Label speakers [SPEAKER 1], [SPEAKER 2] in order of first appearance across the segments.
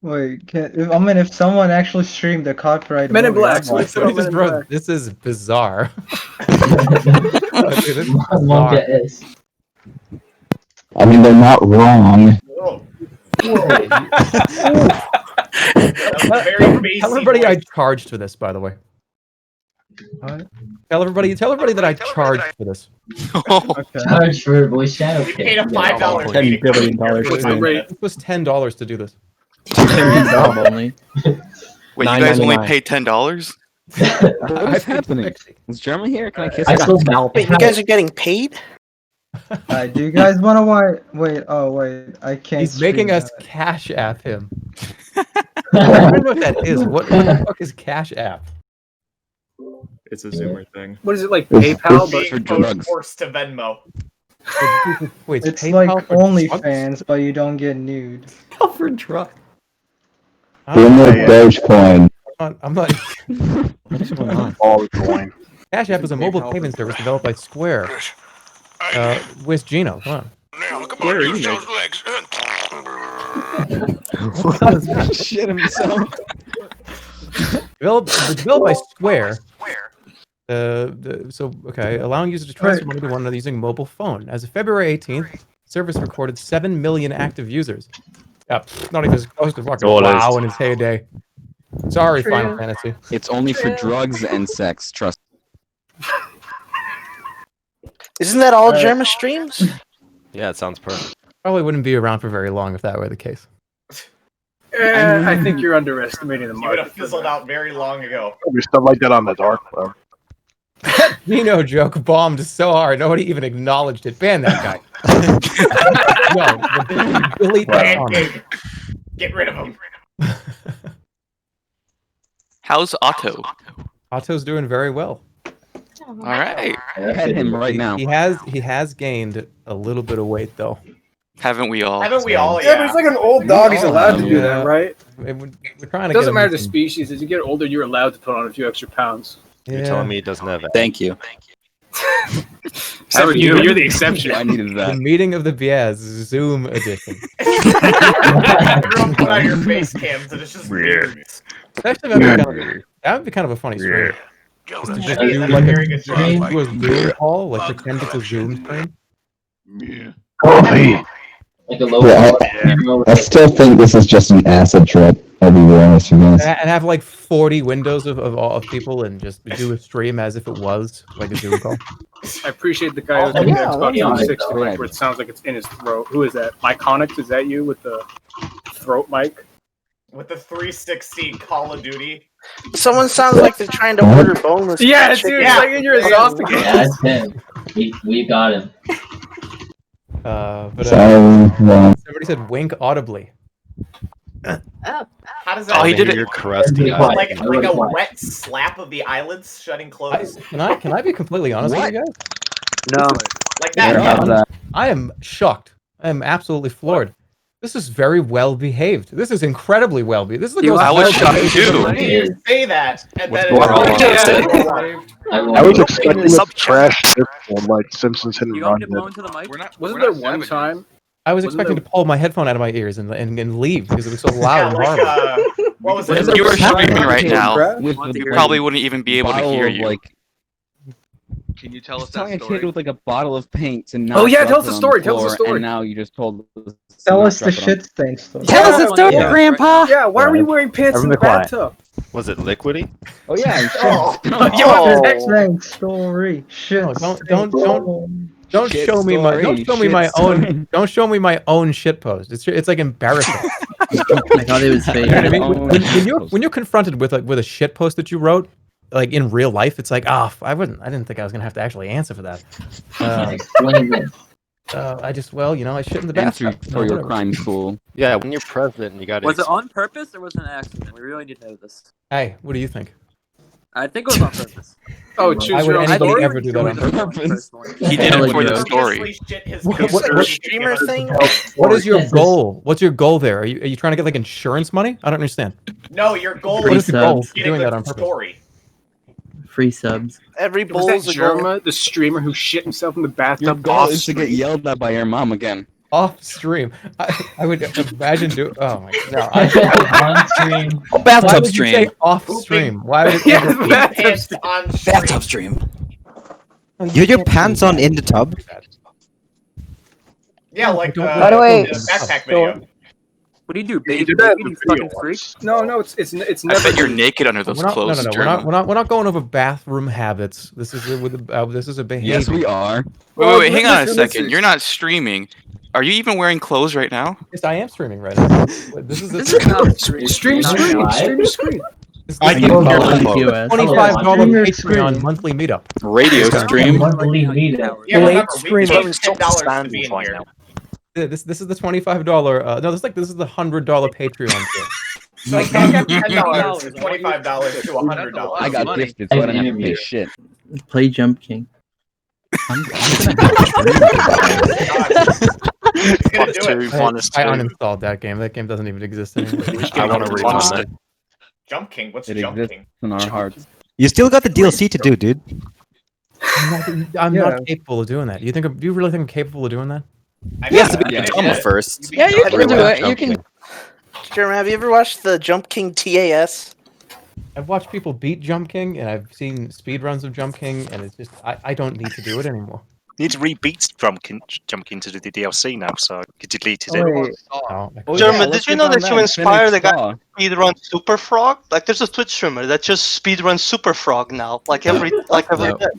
[SPEAKER 1] Wait, if someone actually streamed the copyright
[SPEAKER 2] Men in
[SPEAKER 1] movie,
[SPEAKER 2] Black.
[SPEAKER 1] I'd
[SPEAKER 2] So
[SPEAKER 1] watch
[SPEAKER 2] let's talk about Men in
[SPEAKER 3] Bro,
[SPEAKER 2] Black.
[SPEAKER 3] this is bizarre.
[SPEAKER 4] Manga
[SPEAKER 3] This is bizarre.
[SPEAKER 4] is.
[SPEAKER 5] I mean, they're not wrong.
[SPEAKER 6] Whoa.
[SPEAKER 1] Whoa.
[SPEAKER 6] That was very bassy
[SPEAKER 3] Tell everybody I
[SPEAKER 6] voice.
[SPEAKER 3] charged for this, by the way.
[SPEAKER 1] What?
[SPEAKER 3] Tell everybody that I charged for this.
[SPEAKER 1] Okay.
[SPEAKER 4] Charge for voice channel.
[SPEAKER 6] We paid a $5
[SPEAKER 7] $10
[SPEAKER 6] fee to come in
[SPEAKER 7] billion
[SPEAKER 6] here for
[SPEAKER 2] What's the
[SPEAKER 6] 5
[SPEAKER 2] rate?
[SPEAKER 6] minutes.
[SPEAKER 3] It was $10 to do this.
[SPEAKER 7] only.
[SPEAKER 8] Wait, you guys only
[SPEAKER 7] $9.99.
[SPEAKER 8] paid $10?
[SPEAKER 7] What is happening? Is Jerma here? Can I kiss
[SPEAKER 4] I
[SPEAKER 7] her?
[SPEAKER 4] still
[SPEAKER 9] Wait, you guys are getting paid?
[SPEAKER 1] Do you guys want to wait? Oh wait, I can't.
[SPEAKER 3] He's making
[SPEAKER 1] stream
[SPEAKER 3] us
[SPEAKER 1] that.
[SPEAKER 3] cash app him. I don't know what that is. What the fuck is cash app?
[SPEAKER 10] It's a Zoomer thing.
[SPEAKER 2] What is it like
[SPEAKER 5] It's-
[SPEAKER 2] PayPal?
[SPEAKER 8] it's-
[SPEAKER 2] But
[SPEAKER 8] for drugs.
[SPEAKER 6] Forced to Venmo.
[SPEAKER 3] Wait,
[SPEAKER 1] It's
[SPEAKER 3] PayPal
[SPEAKER 1] like
[SPEAKER 3] for drugs?
[SPEAKER 1] OnlyFans, but you don't get nude.
[SPEAKER 7] For drugs.
[SPEAKER 5] Bring the Dogecoin.
[SPEAKER 3] I'm not.
[SPEAKER 7] What's going on?
[SPEAKER 10] All the coin.
[SPEAKER 3] Cash App is a mobile payment service developed by Square. Where's Gino? Come on.
[SPEAKER 7] Where are you? Shit himself.
[SPEAKER 3] Developed by Square. Allowing users to transfer money to one another using a mobile phone. As of February 18th, the service recorded 7 million active users. Not even as close to fucking WoW in its heyday. Sorry, Final Fantasy.
[SPEAKER 7] It's only for drugs and sex. Trust.
[SPEAKER 9] Isn't that all Jerma streams?
[SPEAKER 10] Yeah, it sounds perfect.
[SPEAKER 3] Probably wouldn't be around for very long if that were the case.
[SPEAKER 2] I think you're underestimating the
[SPEAKER 6] You would have
[SPEAKER 2] market.
[SPEAKER 6] fizzled out very long ago.
[SPEAKER 10] There's stuff like that on the dark web.
[SPEAKER 3] Gino joke bombed so hard, nobody even acknowledged it. Ban that guy. No, delete that comment.
[SPEAKER 6] Pancake. Get rid of him.
[SPEAKER 8] How's Otto?
[SPEAKER 3] Otto's doing very well.
[SPEAKER 8] All right.
[SPEAKER 7] Pet him right now.
[SPEAKER 3] He has gained a little bit of weight though.
[SPEAKER 8] Haven't we all?
[SPEAKER 6] Haven't we all?
[SPEAKER 2] Yeah, but it's like an old dog. He's allowed to do
[SPEAKER 3] Yeah.
[SPEAKER 2] that, right?
[SPEAKER 3] We're trying
[SPEAKER 2] It
[SPEAKER 3] to.
[SPEAKER 2] doesn't
[SPEAKER 3] get
[SPEAKER 2] matter
[SPEAKER 3] him
[SPEAKER 2] the
[SPEAKER 3] some-
[SPEAKER 2] species. As you get older, you're allowed to put on a few extra pounds.
[SPEAKER 10] You're
[SPEAKER 3] Yeah.
[SPEAKER 10] telling me it doesn't have
[SPEAKER 7] Thank you.
[SPEAKER 2] Except for you, you're the exception.
[SPEAKER 7] I needed
[SPEAKER 3] The
[SPEAKER 7] that.
[SPEAKER 3] meeting of the Biaz Zoom edition.
[SPEAKER 6] Everyone put on your face cams and it's just weird.
[SPEAKER 3] Actually, that would be kind of a funny stream. Just to just do like
[SPEAKER 6] Very good stream.
[SPEAKER 3] a Zoom call, like pretend it's a Zoom stream.
[SPEAKER 5] Coffee.
[SPEAKER 4] Like a low.
[SPEAKER 5] Yeah, I still think this is just an acid trip. I'll be honest with you guys.
[SPEAKER 3] And have like 40 windows of people and just do a stream as if it was like a Zoom call.
[SPEAKER 2] I appreciate the guy who's
[SPEAKER 4] Oh,
[SPEAKER 2] doing the
[SPEAKER 4] yeah,
[SPEAKER 2] Xbox
[SPEAKER 4] yeah.
[SPEAKER 2] 360 mic where it sounds like it's in his throat. Who is that? Myconics, is that you with the throat mic?
[SPEAKER 6] With the 360 Call of Duty.
[SPEAKER 9] Someone sounds like they're trying to order boneless.
[SPEAKER 2] Yeah,
[SPEAKER 9] chicken.
[SPEAKER 2] dude, it's like in your esophagus.
[SPEAKER 4] Yeah, that's him. We got him.
[SPEAKER 3] Somebody said wink audibly.
[SPEAKER 6] How does
[SPEAKER 8] Oh,
[SPEAKER 6] that
[SPEAKER 8] he did it.
[SPEAKER 10] Your crusty
[SPEAKER 4] Quiet.
[SPEAKER 6] like a
[SPEAKER 4] Quiet.
[SPEAKER 6] wet slap of the eyelids shutting closed?
[SPEAKER 3] Can I be completely honest with you guys?
[SPEAKER 9] No.
[SPEAKER 6] Like that.
[SPEAKER 3] Yeah. I am shocked. I am absolutely floored. This is very well behaved. This is incredibly well behaved. This is the most
[SPEAKER 8] I was
[SPEAKER 3] well
[SPEAKER 8] shocked
[SPEAKER 3] behaved
[SPEAKER 8] too.
[SPEAKER 3] I've ever seen.
[SPEAKER 6] You say that, and then
[SPEAKER 10] going on?
[SPEAKER 4] I
[SPEAKER 10] I was
[SPEAKER 4] will.
[SPEAKER 10] expecting a trash this one, like Simpsons hit and run. did.
[SPEAKER 2] Wasn't there one time?
[SPEAKER 3] I was
[SPEAKER 2] Wasn't
[SPEAKER 3] expecting
[SPEAKER 2] there-
[SPEAKER 3] to pull my headphone out of my ears and leave because it was so loud
[SPEAKER 6] yeah,
[SPEAKER 3] and
[SPEAKER 6] like
[SPEAKER 3] horrible.
[SPEAKER 6] what was
[SPEAKER 7] What
[SPEAKER 6] it?
[SPEAKER 7] is
[SPEAKER 8] If you were
[SPEAKER 7] happening?
[SPEAKER 8] streaming right now,
[SPEAKER 7] With
[SPEAKER 8] you
[SPEAKER 7] the,
[SPEAKER 8] probably wouldn't even be able to
[SPEAKER 7] bottle
[SPEAKER 8] hear
[SPEAKER 7] of,
[SPEAKER 8] you.
[SPEAKER 7] Like,
[SPEAKER 11] Can you tell us
[SPEAKER 7] telling
[SPEAKER 11] that
[SPEAKER 7] a kid
[SPEAKER 11] story?
[SPEAKER 7] with like a bottle of paint and
[SPEAKER 2] Oh, yeah, tell us the story, tell us the story.
[SPEAKER 7] And now you just told us.
[SPEAKER 1] Tell
[SPEAKER 7] not
[SPEAKER 1] us the
[SPEAKER 7] drop it on-
[SPEAKER 1] shit stain story.
[SPEAKER 9] Tell us the story,
[SPEAKER 1] Yeah.
[SPEAKER 9] Grandpa.
[SPEAKER 2] Yeah, why were you wearing pants in the
[SPEAKER 10] Everybody quiet.
[SPEAKER 2] bathtub?
[SPEAKER 10] Was it liquidy?
[SPEAKER 7] Oh yeah. and shit.
[SPEAKER 6] Oh.
[SPEAKER 1] Shit stain story. Shit.
[SPEAKER 3] No, don't-
[SPEAKER 1] stain
[SPEAKER 3] don't-
[SPEAKER 1] story.
[SPEAKER 3] Don't
[SPEAKER 7] Shit
[SPEAKER 3] show me my
[SPEAKER 7] story,
[SPEAKER 3] don't show me
[SPEAKER 7] shit
[SPEAKER 3] my
[SPEAKER 7] story.
[SPEAKER 3] own don't show me my own shit post. It's like embarrassing.
[SPEAKER 11] I thought it was fake.
[SPEAKER 3] You know what I mean?
[SPEAKER 7] Own
[SPEAKER 3] When
[SPEAKER 7] shit
[SPEAKER 3] you're
[SPEAKER 7] post.
[SPEAKER 3] when you're confronted with a shit post that you wrote, like in real life, it's like, I didn't think I was gonna have to actually answer for that.
[SPEAKER 4] Explain this.
[SPEAKER 3] I shit in the
[SPEAKER 7] Answer
[SPEAKER 3] bathtub.
[SPEAKER 7] for your crime, fool.
[SPEAKER 10] Yeah, when you're president, you got to.
[SPEAKER 11] Was it on purpose or was it an accident? We really need to know this.
[SPEAKER 3] Hey, what do you think?
[SPEAKER 11] I think it was on purpose.
[SPEAKER 2] Oh,
[SPEAKER 3] Why
[SPEAKER 2] choose
[SPEAKER 3] would
[SPEAKER 2] your own
[SPEAKER 3] anybody
[SPEAKER 2] story?
[SPEAKER 3] ever do that on
[SPEAKER 7] purpose?
[SPEAKER 8] He did it for the
[SPEAKER 11] Yeah.
[SPEAKER 8] story.
[SPEAKER 6] Obviously shit his
[SPEAKER 3] What-
[SPEAKER 6] pants
[SPEAKER 3] what-
[SPEAKER 6] or
[SPEAKER 3] what-
[SPEAKER 6] he
[SPEAKER 9] Streamer
[SPEAKER 6] gave us-
[SPEAKER 9] thing?
[SPEAKER 3] What is your
[SPEAKER 4] Yes,
[SPEAKER 3] goal? What's your goal there? Are you trying to get like insurance money? I don't understand.
[SPEAKER 6] No, your goal
[SPEAKER 11] What
[SPEAKER 6] is
[SPEAKER 11] is the goal
[SPEAKER 3] for
[SPEAKER 6] getting
[SPEAKER 3] doing that
[SPEAKER 6] the
[SPEAKER 3] on purpose?
[SPEAKER 6] story.
[SPEAKER 11] Free subs.
[SPEAKER 9] Every
[SPEAKER 2] Was that
[SPEAKER 9] bull's a goal.
[SPEAKER 2] Jerma, the streamer who shit himself in the
[SPEAKER 7] Your
[SPEAKER 2] bathtub?
[SPEAKER 7] goal
[SPEAKER 2] off
[SPEAKER 7] is to get
[SPEAKER 2] stream?
[SPEAKER 7] yelled at by your mom again.
[SPEAKER 3] off stream. I would imagine do. Oh my god!
[SPEAKER 4] On stream.
[SPEAKER 3] Why
[SPEAKER 12] Bathtub
[SPEAKER 3] would you say
[SPEAKER 12] stream.
[SPEAKER 3] off stream? Why would it?
[SPEAKER 2] Yeah,
[SPEAKER 6] Pissed on
[SPEAKER 12] Bathtub
[SPEAKER 6] stream.
[SPEAKER 12] stream.
[SPEAKER 3] You
[SPEAKER 12] Your pants on in the tub?
[SPEAKER 6] Yeah, like
[SPEAKER 9] By the way,
[SPEAKER 6] the backpack video.
[SPEAKER 11] What do you do,
[SPEAKER 2] Yeah, you
[SPEAKER 11] baby?
[SPEAKER 2] do that
[SPEAKER 11] You
[SPEAKER 2] in the
[SPEAKER 11] fucking
[SPEAKER 2] video
[SPEAKER 11] freak.
[SPEAKER 2] No, it's
[SPEAKER 8] I
[SPEAKER 2] never.
[SPEAKER 8] bet you're naked under those
[SPEAKER 3] We're not, no,
[SPEAKER 8] clothes,
[SPEAKER 3] no, no.
[SPEAKER 8] Jerma.
[SPEAKER 3] We're not going over bathroom habits. This is this is a behavior.
[SPEAKER 7] Yes, we are.
[SPEAKER 8] Wait, hang on a
[SPEAKER 2] listen,
[SPEAKER 8] second.
[SPEAKER 2] listen.
[SPEAKER 8] You're not streaming. Are you even wearing clothes right now?
[SPEAKER 3] Yes, I am streaming right now. This is
[SPEAKER 11] This is not
[SPEAKER 2] Stream
[SPEAKER 4] Live?
[SPEAKER 2] screen.
[SPEAKER 12] I
[SPEAKER 3] This
[SPEAKER 12] can
[SPEAKER 3] is
[SPEAKER 12] follow
[SPEAKER 3] a
[SPEAKER 11] US.
[SPEAKER 3] $25
[SPEAKER 1] Streamer
[SPEAKER 3] Patreon
[SPEAKER 1] screen.
[SPEAKER 3] monthly meetup.
[SPEAKER 12] radio stream.
[SPEAKER 4] Monthly meetup.
[SPEAKER 6] Yeah,
[SPEAKER 9] Late
[SPEAKER 6] remember, we
[SPEAKER 9] stream
[SPEAKER 6] paid
[SPEAKER 9] is
[SPEAKER 6] $10 to be in here.
[SPEAKER 3] This is the $25. No, this is the $100 Patreon tier.
[SPEAKER 6] So I cash out $10 to $25 to $100.
[SPEAKER 7] I got gifted, so I didn't have to pay shit.
[SPEAKER 11] Play Jump King.
[SPEAKER 10] I'm
[SPEAKER 6] Gonna do it.
[SPEAKER 3] I uninstalled that game. That game doesn't even exist anymore.
[SPEAKER 10] I want to read on that.
[SPEAKER 6] Jump King. What's
[SPEAKER 7] It
[SPEAKER 6] Jump
[SPEAKER 7] exists
[SPEAKER 6] King?
[SPEAKER 7] in our hearts.
[SPEAKER 12] You still got the DLC to do, dude.
[SPEAKER 3] I'm
[SPEAKER 1] Yeah.
[SPEAKER 3] not capable of doing that. Do you really think I'm capable of doing that?
[SPEAKER 6] I
[SPEAKER 12] He has to
[SPEAKER 6] mean,
[SPEAKER 12] be
[SPEAKER 6] I
[SPEAKER 12] dumb
[SPEAKER 6] did.
[SPEAKER 12] first.
[SPEAKER 9] Yeah, you
[SPEAKER 12] can do it. You
[SPEAKER 9] can. Jeremy, have you ever watched the Jump King TAS?
[SPEAKER 3] I've watched people beat Jump King, and I've seen speedruns of Jump King, and it's just I don't need to do it anymore.
[SPEAKER 13] Need to rebeat Jump King to do the DLC now, so you deleted
[SPEAKER 1] Oh,
[SPEAKER 13] it.
[SPEAKER 1] wait.
[SPEAKER 3] No,
[SPEAKER 14] Jerma, did you know that you inspired the guy
[SPEAKER 7] Saw.
[SPEAKER 14] to speedrun Super Frog? Like, there's a Twitch streamer that just speedruns Super Frog now, like every day,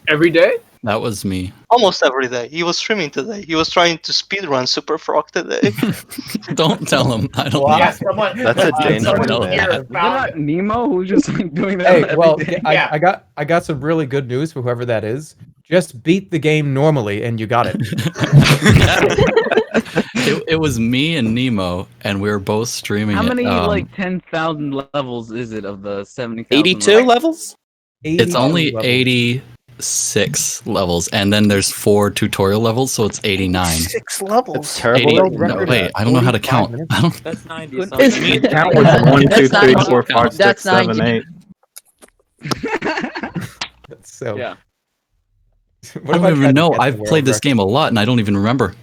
[SPEAKER 2] Every day?
[SPEAKER 12] That was me.
[SPEAKER 14] almost every day. He was streaming today. He was trying to speedrun Super Frog today.
[SPEAKER 12] Don't tell him. I don't.
[SPEAKER 6] Yeah, someone.
[SPEAKER 12] That's a dangerous
[SPEAKER 6] someone here
[SPEAKER 7] Isn't that
[SPEAKER 6] found.
[SPEAKER 7] Nemo who's just like doing that
[SPEAKER 3] Hey,
[SPEAKER 7] every
[SPEAKER 3] well,
[SPEAKER 7] day?
[SPEAKER 3] I,
[SPEAKER 6] Yeah.
[SPEAKER 3] I got some really good news for whoever that is. Just beat the game normally, and you got it.
[SPEAKER 12] It was me and Nemo, and we were both streaming.
[SPEAKER 7] How
[SPEAKER 12] it,
[SPEAKER 7] many like 10,000 levels is it of the 70,000?
[SPEAKER 12] 82 levels? It's
[SPEAKER 3] 82
[SPEAKER 12] only
[SPEAKER 3] levels.
[SPEAKER 12] 86 levels, and then there's 4 tutorial levels, so it's 89.
[SPEAKER 9] 6 levels.
[SPEAKER 12] Terrible.
[SPEAKER 3] World
[SPEAKER 12] No,
[SPEAKER 3] record
[SPEAKER 12] wait,
[SPEAKER 3] at
[SPEAKER 12] I don't know how to
[SPEAKER 3] 45
[SPEAKER 12] count.
[SPEAKER 3] minutes.
[SPEAKER 12] I don't.
[SPEAKER 11] That's 90
[SPEAKER 7] It's-
[SPEAKER 11] something.
[SPEAKER 10] Count with 1, 2,
[SPEAKER 11] That's
[SPEAKER 10] 3,
[SPEAKER 11] not-
[SPEAKER 10] 4, 5,
[SPEAKER 11] that's
[SPEAKER 10] 6, 7,
[SPEAKER 11] 90.
[SPEAKER 10] 8.
[SPEAKER 3] So,
[SPEAKER 7] Yeah.
[SPEAKER 3] what
[SPEAKER 12] I
[SPEAKER 3] if
[SPEAKER 12] don't
[SPEAKER 3] tried
[SPEAKER 12] even
[SPEAKER 3] to
[SPEAKER 12] know.
[SPEAKER 3] get the
[SPEAKER 12] I've
[SPEAKER 3] world
[SPEAKER 12] played this
[SPEAKER 3] record?
[SPEAKER 12] game a lot, and I don't even remember.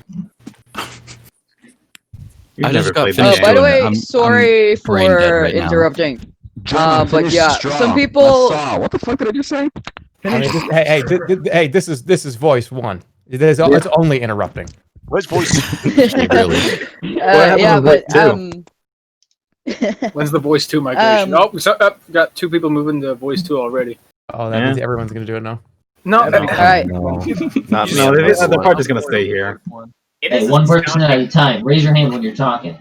[SPEAKER 10] You've
[SPEAKER 12] I just
[SPEAKER 10] never
[SPEAKER 12] got
[SPEAKER 10] played
[SPEAKER 12] finished
[SPEAKER 10] this
[SPEAKER 15] By the
[SPEAKER 10] game.
[SPEAKER 15] way,
[SPEAKER 12] I'm
[SPEAKER 15] sorry
[SPEAKER 12] brain dead
[SPEAKER 15] for
[SPEAKER 12] right now.
[SPEAKER 15] interrupting.
[SPEAKER 7] German,
[SPEAKER 15] But
[SPEAKER 7] finish
[SPEAKER 15] yeah,
[SPEAKER 7] straw.
[SPEAKER 15] some people.
[SPEAKER 7] Saw. What the fuck did I just say?
[SPEAKER 3] I mean, hey, this is voice 1. It's only interrupting.
[SPEAKER 13] Where's voice?
[SPEAKER 12] Really.
[SPEAKER 15] Yeah, but
[SPEAKER 2] When's the voice 2 migration?
[SPEAKER 15] Um,
[SPEAKER 2] Got 2 people moving to voice 2 already.
[SPEAKER 3] Oh, that means everyone's gonna do it now.
[SPEAKER 2] No,
[SPEAKER 15] all right.
[SPEAKER 10] No, the part is going to stay here.
[SPEAKER 6] It
[SPEAKER 4] Hey,
[SPEAKER 6] is
[SPEAKER 4] one person at a time. Raise your hand when you're talking.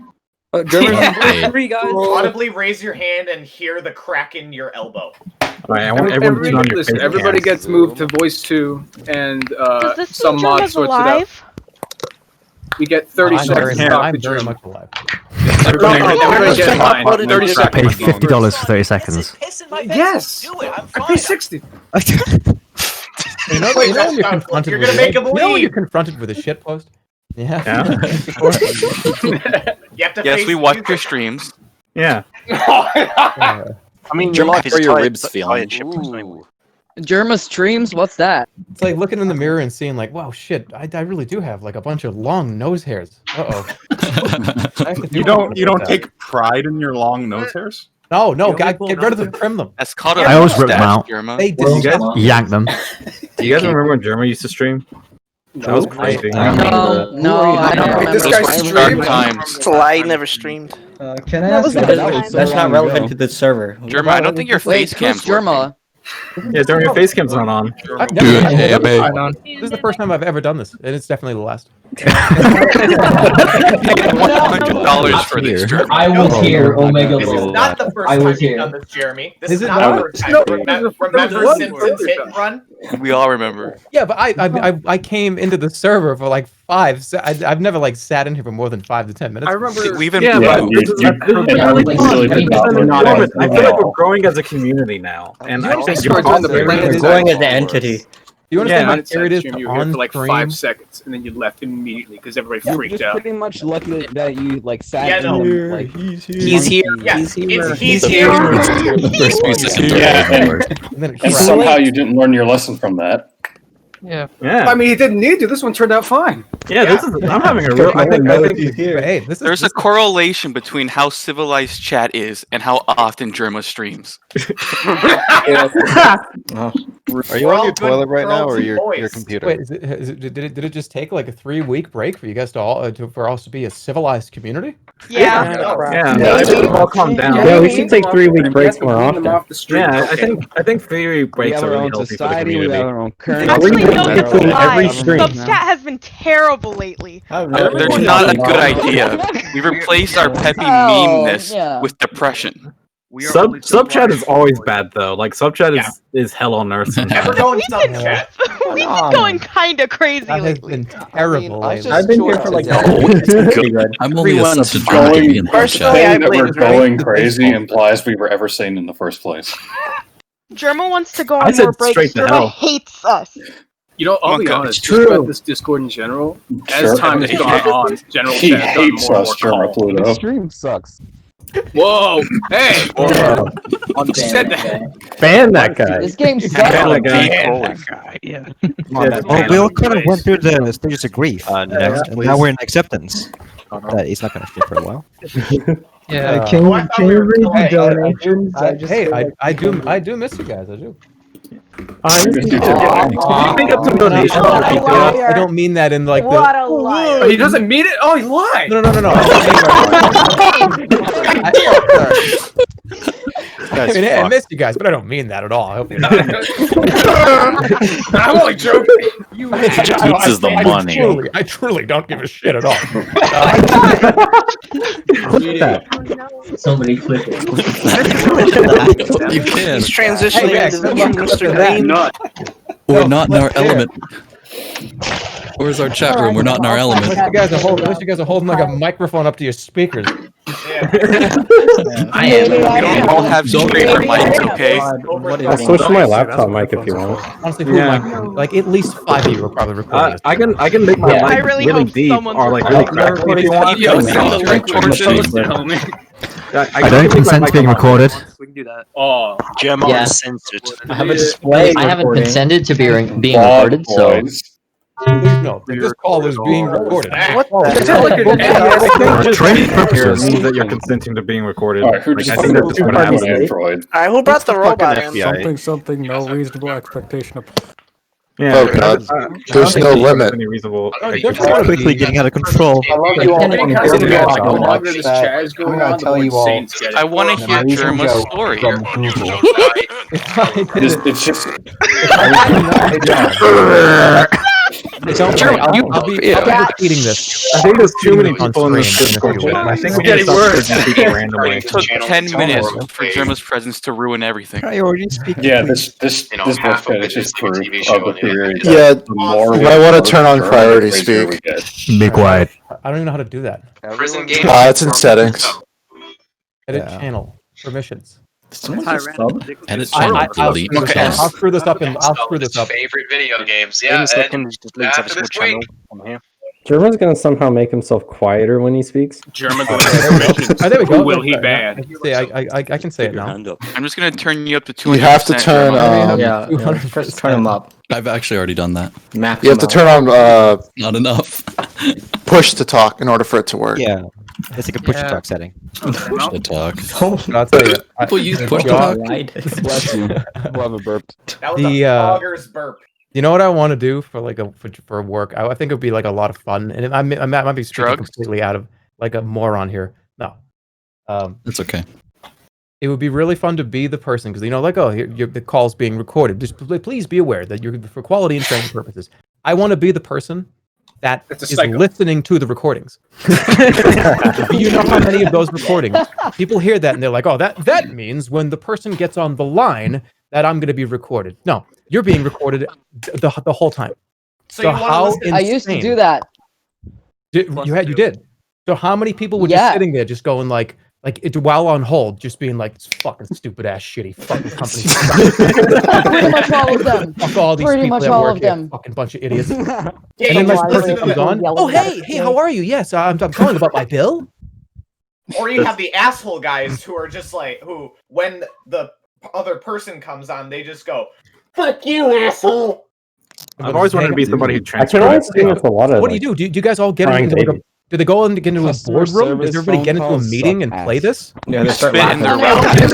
[SPEAKER 12] Hey,
[SPEAKER 11] Three guys.
[SPEAKER 6] audibly raise your hand and hear the crack in your elbow.
[SPEAKER 10] Alright, I want everyone to turn on your
[SPEAKER 2] Listen,
[SPEAKER 10] face
[SPEAKER 2] everybody
[SPEAKER 10] cam.
[SPEAKER 2] gets moved to voice 2, and
[SPEAKER 9] Does this
[SPEAKER 2] some
[SPEAKER 9] mean
[SPEAKER 2] mod
[SPEAKER 9] Jerma's
[SPEAKER 2] sorts it out.
[SPEAKER 9] alive?
[SPEAKER 2] We get 30
[SPEAKER 3] I'm
[SPEAKER 2] seconds
[SPEAKER 3] very,
[SPEAKER 2] to talk
[SPEAKER 3] I'm
[SPEAKER 2] to
[SPEAKER 3] very
[SPEAKER 2] Jerma.
[SPEAKER 3] much alive.
[SPEAKER 2] Everybody get mine. 30 seconds.
[SPEAKER 12] $50 for 30 seconds.
[SPEAKER 2] Yes! I pay 60.
[SPEAKER 3] You know,
[SPEAKER 6] Wait,
[SPEAKER 3] you know when you're
[SPEAKER 6] that's not-
[SPEAKER 3] confronted
[SPEAKER 6] you're
[SPEAKER 3] with
[SPEAKER 6] gonna make him
[SPEAKER 3] you know when
[SPEAKER 6] leave.
[SPEAKER 3] you're confronted with a shit post? Yeah.
[SPEAKER 6] You have to
[SPEAKER 8] Yes,
[SPEAKER 6] face
[SPEAKER 8] we watch
[SPEAKER 6] the
[SPEAKER 8] your streams.
[SPEAKER 10] Yeah.
[SPEAKER 3] Yeah.
[SPEAKER 13] I mean,
[SPEAKER 12] Jerma, how are your
[SPEAKER 13] tired,
[SPEAKER 12] ribs
[SPEAKER 13] but
[SPEAKER 12] feeling?
[SPEAKER 13] tired ship anyway.
[SPEAKER 15] Jerma streams. What's that?
[SPEAKER 3] It's like looking in the mirror and seeing like, wow, shit, I really do have like a bunch of long nose hairs. Uh-oh.
[SPEAKER 10] You don't take pride in your long nose hairs?
[SPEAKER 3] No,
[SPEAKER 11] You only
[SPEAKER 3] get
[SPEAKER 11] pull
[SPEAKER 3] rid of them,
[SPEAKER 11] noses?
[SPEAKER 3] trim them.
[SPEAKER 8] That's called a
[SPEAKER 12] I always rip them
[SPEAKER 8] mustache,
[SPEAKER 12] out.
[SPEAKER 8] Jerma.
[SPEAKER 3] They
[SPEAKER 4] Well,
[SPEAKER 3] disgust
[SPEAKER 12] Yank them.
[SPEAKER 10] Do you guys remember when Jerma used to stream? That was crazy.
[SPEAKER 15] No, I don't remember.
[SPEAKER 2] This guy's
[SPEAKER 8] Those were dark
[SPEAKER 2] streaming.
[SPEAKER 8] times.
[SPEAKER 9] It's a lie, he never streamed.
[SPEAKER 1] Can I ask?
[SPEAKER 12] That's not relevant to the server.
[SPEAKER 8] Jerma, I don't think your
[SPEAKER 15] Wait,
[SPEAKER 8] face
[SPEAKER 15] who's
[SPEAKER 8] cam's working.
[SPEAKER 15] Jerma?
[SPEAKER 10] Yeah, during your face cam's not on.
[SPEAKER 3] I've never done
[SPEAKER 12] Good
[SPEAKER 3] this.
[SPEAKER 12] AMA.
[SPEAKER 3] This is the first time I've ever done this, and it's definitely the last.
[SPEAKER 8] $100 for this, Jerma.
[SPEAKER 4] I was here, Omega
[SPEAKER 6] This is
[SPEAKER 4] Lord.
[SPEAKER 6] not the first
[SPEAKER 4] I
[SPEAKER 6] time
[SPEAKER 4] was
[SPEAKER 6] you've
[SPEAKER 4] here.
[SPEAKER 6] done this, Jeremy. This
[SPEAKER 3] Is
[SPEAKER 6] is
[SPEAKER 3] it
[SPEAKER 6] not
[SPEAKER 3] not?
[SPEAKER 6] the first time.
[SPEAKER 2] No,
[SPEAKER 6] Remember
[SPEAKER 2] one
[SPEAKER 6] Simpsons hit and run?
[SPEAKER 8] We all remember.
[SPEAKER 3] Yeah, but I came into the server for like 5. I've never like sat in here for more than 5 to 10 minutes.
[SPEAKER 2] I remember.
[SPEAKER 8] We even
[SPEAKER 10] Yeah,
[SPEAKER 8] blew
[SPEAKER 10] but
[SPEAKER 8] out.
[SPEAKER 10] I feel like we're growing as a community now, and I think
[SPEAKER 2] Discord's on the planet.
[SPEAKER 3] We're
[SPEAKER 12] growing as an entity.
[SPEAKER 3] Do you understand
[SPEAKER 10] Yeah,
[SPEAKER 3] how scary it is
[SPEAKER 2] You
[SPEAKER 3] to
[SPEAKER 2] were here for like
[SPEAKER 3] on
[SPEAKER 2] 5 seconds, and then you left immediately because everybody
[SPEAKER 7] You're
[SPEAKER 2] freaked
[SPEAKER 7] just
[SPEAKER 2] out.
[SPEAKER 7] pretty much lucky that you like sat
[SPEAKER 6] Yeah,
[SPEAKER 7] in
[SPEAKER 6] no.
[SPEAKER 7] them, like
[SPEAKER 12] He's here.
[SPEAKER 6] Yeah,
[SPEAKER 12] He's here.
[SPEAKER 6] it's he's
[SPEAKER 12] The
[SPEAKER 6] here.
[SPEAKER 12] first few seconds are
[SPEAKER 16] Yeah.
[SPEAKER 12] the worst.
[SPEAKER 3] and then it
[SPEAKER 16] And
[SPEAKER 3] crashed.
[SPEAKER 16] somehow you didn't learn your lesson from that.
[SPEAKER 11] Yeah.
[SPEAKER 10] Yeah.
[SPEAKER 2] I mean, he didn't need to. This one turned out fine.
[SPEAKER 10] Yeah, this is. I'm having a real. I think.
[SPEAKER 3] Hey, this is
[SPEAKER 8] There's a correlation between how civilized chat is and how often Jerma streams.
[SPEAKER 16] Are you on your toilet right now, or your computer?
[SPEAKER 3] Wait, did it just take like a 3-week break for you guys to all for us to be a civilized community?
[SPEAKER 10] Yeah, I think we've all calmed down.
[SPEAKER 17] Yeah, we should take 3-week breaks more often.
[SPEAKER 10] Yeah, I think 3-week breaks are really healthy for the community.
[SPEAKER 17] We have our own currency.
[SPEAKER 18] Actually, no, it's a lie.
[SPEAKER 17] every stream.
[SPEAKER 18] Substat has been terrible lately.
[SPEAKER 8] There's not a good idea. We replaced our peppy meme-ness with depression.
[SPEAKER 10] Sub chat is always bad though. Like sub chat is hell on earth.
[SPEAKER 6] Never going sub chat.
[SPEAKER 18] We've been going kind of crazy
[SPEAKER 3] That has
[SPEAKER 18] lately.
[SPEAKER 3] been terrible. lately.
[SPEAKER 17] I've been here for like
[SPEAKER 12] I'm only a sub to
[SPEAKER 9] Going-
[SPEAKER 12] Jerma to be in the
[SPEAKER 9] personally,
[SPEAKER 12] chat.
[SPEAKER 9] I believe
[SPEAKER 19] going crazy implies we were ever sane in the first place.
[SPEAKER 18] Germa wants to go
[SPEAKER 10] I
[SPEAKER 18] on
[SPEAKER 10] said
[SPEAKER 18] more breaks.
[SPEAKER 10] straight to
[SPEAKER 18] Germa
[SPEAKER 10] hell.
[SPEAKER 18] hates us.
[SPEAKER 2] You know, I'll be
[SPEAKER 8] Monka,
[SPEAKER 2] honest.
[SPEAKER 10] it's
[SPEAKER 2] Just about
[SPEAKER 10] true.
[SPEAKER 2] this Discord in general,
[SPEAKER 19] Sure.
[SPEAKER 2] as time has gone on, general
[SPEAKER 19] He
[SPEAKER 2] chat has gotten
[SPEAKER 19] hates
[SPEAKER 2] more and
[SPEAKER 19] us,
[SPEAKER 2] more
[SPEAKER 19] Jerma
[SPEAKER 2] calm.
[SPEAKER 19] Pluto.
[SPEAKER 17] stream sucks.
[SPEAKER 2] Whoa! Hey! Who said that?
[SPEAKER 17] Ban that guy.
[SPEAKER 15] This game sucks.
[SPEAKER 10] Ban that guy.
[SPEAKER 17] Yeah.
[SPEAKER 16] Well, we all kind of went through the stages of grief, and now we're in acceptance. That he's not going to stream for a while.
[SPEAKER 11] Yeah.
[SPEAKER 1] Can you read the donations?
[SPEAKER 3] I do miss you guys. I do.
[SPEAKER 10] Could you make up some donations for people?
[SPEAKER 3] I don't mean that in like the.
[SPEAKER 18] What a liar.
[SPEAKER 2] Oh, he doesn't mean it? Oh, he lied!
[SPEAKER 3] No. I mean, hey, I miss you guys, but I don't mean that at all. I hope you're not.
[SPEAKER 2] I'm only joking.
[SPEAKER 12] Toots is the money.
[SPEAKER 3] I truly don't give a shit at all.
[SPEAKER 17] Click that.
[SPEAKER 4] Somebody click it.
[SPEAKER 12] You can.
[SPEAKER 9] He's transitioning
[SPEAKER 3] Hey,
[SPEAKER 9] into the
[SPEAKER 3] yeah,
[SPEAKER 9] Mr. Green.
[SPEAKER 12] We're not in our element. Where's our chat room? We're not in our element.
[SPEAKER 3] Unless you guys are holding like a microphone up to your speakers.
[SPEAKER 8] I am. We don't all have streamer mics, okay?
[SPEAKER 17] I'll switch to my laptop mic if you want.
[SPEAKER 3] Honestly, like at least 5 of you are probably recording this.
[SPEAKER 10] I can make my
[SPEAKER 18] I
[SPEAKER 10] mic
[SPEAKER 18] really
[SPEAKER 10] really
[SPEAKER 18] hope
[SPEAKER 10] deep
[SPEAKER 18] someone's
[SPEAKER 10] or like
[SPEAKER 18] recording.
[SPEAKER 10] really crackly if you want.
[SPEAKER 8] Yo, send the link to our
[SPEAKER 10] I
[SPEAKER 16] don't consent to being recorded.
[SPEAKER 11] We can do that.
[SPEAKER 2] Oh,
[SPEAKER 13] Jerma
[SPEAKER 4] Yeah.
[SPEAKER 13] is censored.
[SPEAKER 17] I have a display.
[SPEAKER 4] I haven't
[SPEAKER 17] recording.
[SPEAKER 4] consented to being
[SPEAKER 19] Bad
[SPEAKER 4] recorded, so
[SPEAKER 19] boys.
[SPEAKER 3] Please note that this call is being recorded.
[SPEAKER 2] what the
[SPEAKER 10] Training purposes means that you're consenting to being recorded.
[SPEAKER 19] Alright, who just
[SPEAKER 10] I think that's
[SPEAKER 19] fucking
[SPEAKER 10] what
[SPEAKER 19] an
[SPEAKER 10] happens.
[SPEAKER 19] android?
[SPEAKER 9] Alright, who brought the robot in?
[SPEAKER 11] Something, no reasonable expectation of.
[SPEAKER 10] Yeah,
[SPEAKER 16] Oh, God. There's no limit.
[SPEAKER 10] Any reasonable
[SPEAKER 16] It's quickly getting out of control.
[SPEAKER 2] I love you all. The longer this chat is going on, the more insane it's getting.
[SPEAKER 8] I want to hear Jerma's story.
[SPEAKER 19] It's just.
[SPEAKER 3] Don't worry, I'll be repeating this.
[SPEAKER 10] I think there's too many
[SPEAKER 3] on
[SPEAKER 10] people in this
[SPEAKER 3] stream
[SPEAKER 10] Discord
[SPEAKER 3] in a
[SPEAKER 10] chat.
[SPEAKER 3] few
[SPEAKER 10] I think
[SPEAKER 2] It's
[SPEAKER 10] we need
[SPEAKER 2] getting
[SPEAKER 10] to stop
[SPEAKER 2] worse.
[SPEAKER 10] searching people randomly.
[SPEAKER 8] It took 10 minutes for Jerma's presence to ruin everything.
[SPEAKER 16] Priority speaking.
[SPEAKER 19] Yeah, this voice chat is just proof of the theory.
[SPEAKER 16] Yeah,
[SPEAKER 19] The more
[SPEAKER 16] you might want to turn on
[SPEAKER 19] the
[SPEAKER 16] priority
[SPEAKER 19] crazier we
[SPEAKER 16] speak.
[SPEAKER 19] get.
[SPEAKER 16] Be quiet.
[SPEAKER 3] I don't even know how to do that.
[SPEAKER 6] Prison game.
[SPEAKER 16] It's in settings.
[SPEAKER 3] Edit
[SPEAKER 16] Yeah.
[SPEAKER 3] channel permissions.
[SPEAKER 12] Edit channel delete.
[SPEAKER 3] I'll screw this up and I'll screw this up.
[SPEAKER 6] Favorite video games.
[SPEAKER 13] In
[SPEAKER 6] Yeah.
[SPEAKER 13] a second, just delete every
[SPEAKER 6] after
[SPEAKER 13] single
[SPEAKER 6] this week.
[SPEAKER 13] channel on here.
[SPEAKER 17] German's gonna somehow make himself quieter when he speaks.
[SPEAKER 2] German going to
[SPEAKER 3] Oh, there we go.
[SPEAKER 2] Who will he
[SPEAKER 3] I
[SPEAKER 2] ban?
[SPEAKER 3] can say I can say it now.
[SPEAKER 8] I'm just going to turn you up to 200%.
[SPEAKER 16] You have to turn.
[SPEAKER 8] Jerma.
[SPEAKER 11] First turn them up.
[SPEAKER 12] I've actually already done that.
[SPEAKER 16] You have to turn on
[SPEAKER 12] Not enough.
[SPEAKER 16] push to talk in order for it to work.
[SPEAKER 11] Yeah.
[SPEAKER 16] It's like a push to talk setting.
[SPEAKER 12] Push to talk.
[SPEAKER 3] I'll tell you.
[SPEAKER 12] People use push to talk.
[SPEAKER 17] Bless you. Love a burp.
[SPEAKER 6] That was
[SPEAKER 3] The,
[SPEAKER 6] a fogger's burp.
[SPEAKER 3] You know what I want to do for like for work? I think it would be like a lot of fun, and I might be speaking
[SPEAKER 8] Drugs?
[SPEAKER 3] completely out of like a moron here. No,
[SPEAKER 12] It's okay.
[SPEAKER 3] it would be really fun to be the person because like the call's being recorded. Just please be aware that you're for quality and training purposes. I want to be the person that is listening to the recordings. Do you know how many of those recordings people hear that and they're like, oh, that means when the person gets on the line that I'm going to be recorded. No, you're being recorded the whole time. So how insane.
[SPEAKER 15] I used to do that.
[SPEAKER 3] You did. So how many people were just sitting there just going like while on hold, just being like, this fucking stupid ass shitty fucking company.
[SPEAKER 15] Pretty much all of them.
[SPEAKER 3] Fuck all these
[SPEAKER 15] Pretty
[SPEAKER 3] people
[SPEAKER 15] much
[SPEAKER 3] that
[SPEAKER 15] all
[SPEAKER 3] work
[SPEAKER 15] of
[SPEAKER 3] here,
[SPEAKER 15] them.
[SPEAKER 3] fucking bunch of idiots. And
[SPEAKER 6] Yeah,
[SPEAKER 3] then this
[SPEAKER 6] you
[SPEAKER 3] person
[SPEAKER 6] listen to
[SPEAKER 3] comes
[SPEAKER 6] them.
[SPEAKER 3] on. Oh hey, how are you? Yes, I'm calling about my bill.
[SPEAKER 6] Or you have the asshole guys who are just like, who, when the other person comes on, they just go, "Fuck you, asshole."
[SPEAKER 10] I've always wanted to be somebody who
[SPEAKER 17] I can only
[SPEAKER 10] transcribes.
[SPEAKER 17] assume it's a lot of.
[SPEAKER 3] What do you do? Do you guys all get
[SPEAKER 17] crying
[SPEAKER 3] into like
[SPEAKER 17] babies.
[SPEAKER 3] do they go get into a
[SPEAKER 7] Customer
[SPEAKER 3] boardroom? Does
[SPEAKER 7] service
[SPEAKER 3] everybody
[SPEAKER 7] phone
[SPEAKER 3] get into a
[SPEAKER 7] calls
[SPEAKER 3] meeting
[SPEAKER 7] suck
[SPEAKER 3] and play
[SPEAKER 7] ass.
[SPEAKER 3] this?
[SPEAKER 11] Yeah, they start
[SPEAKER 8] Spit in their
[SPEAKER 11] laughing.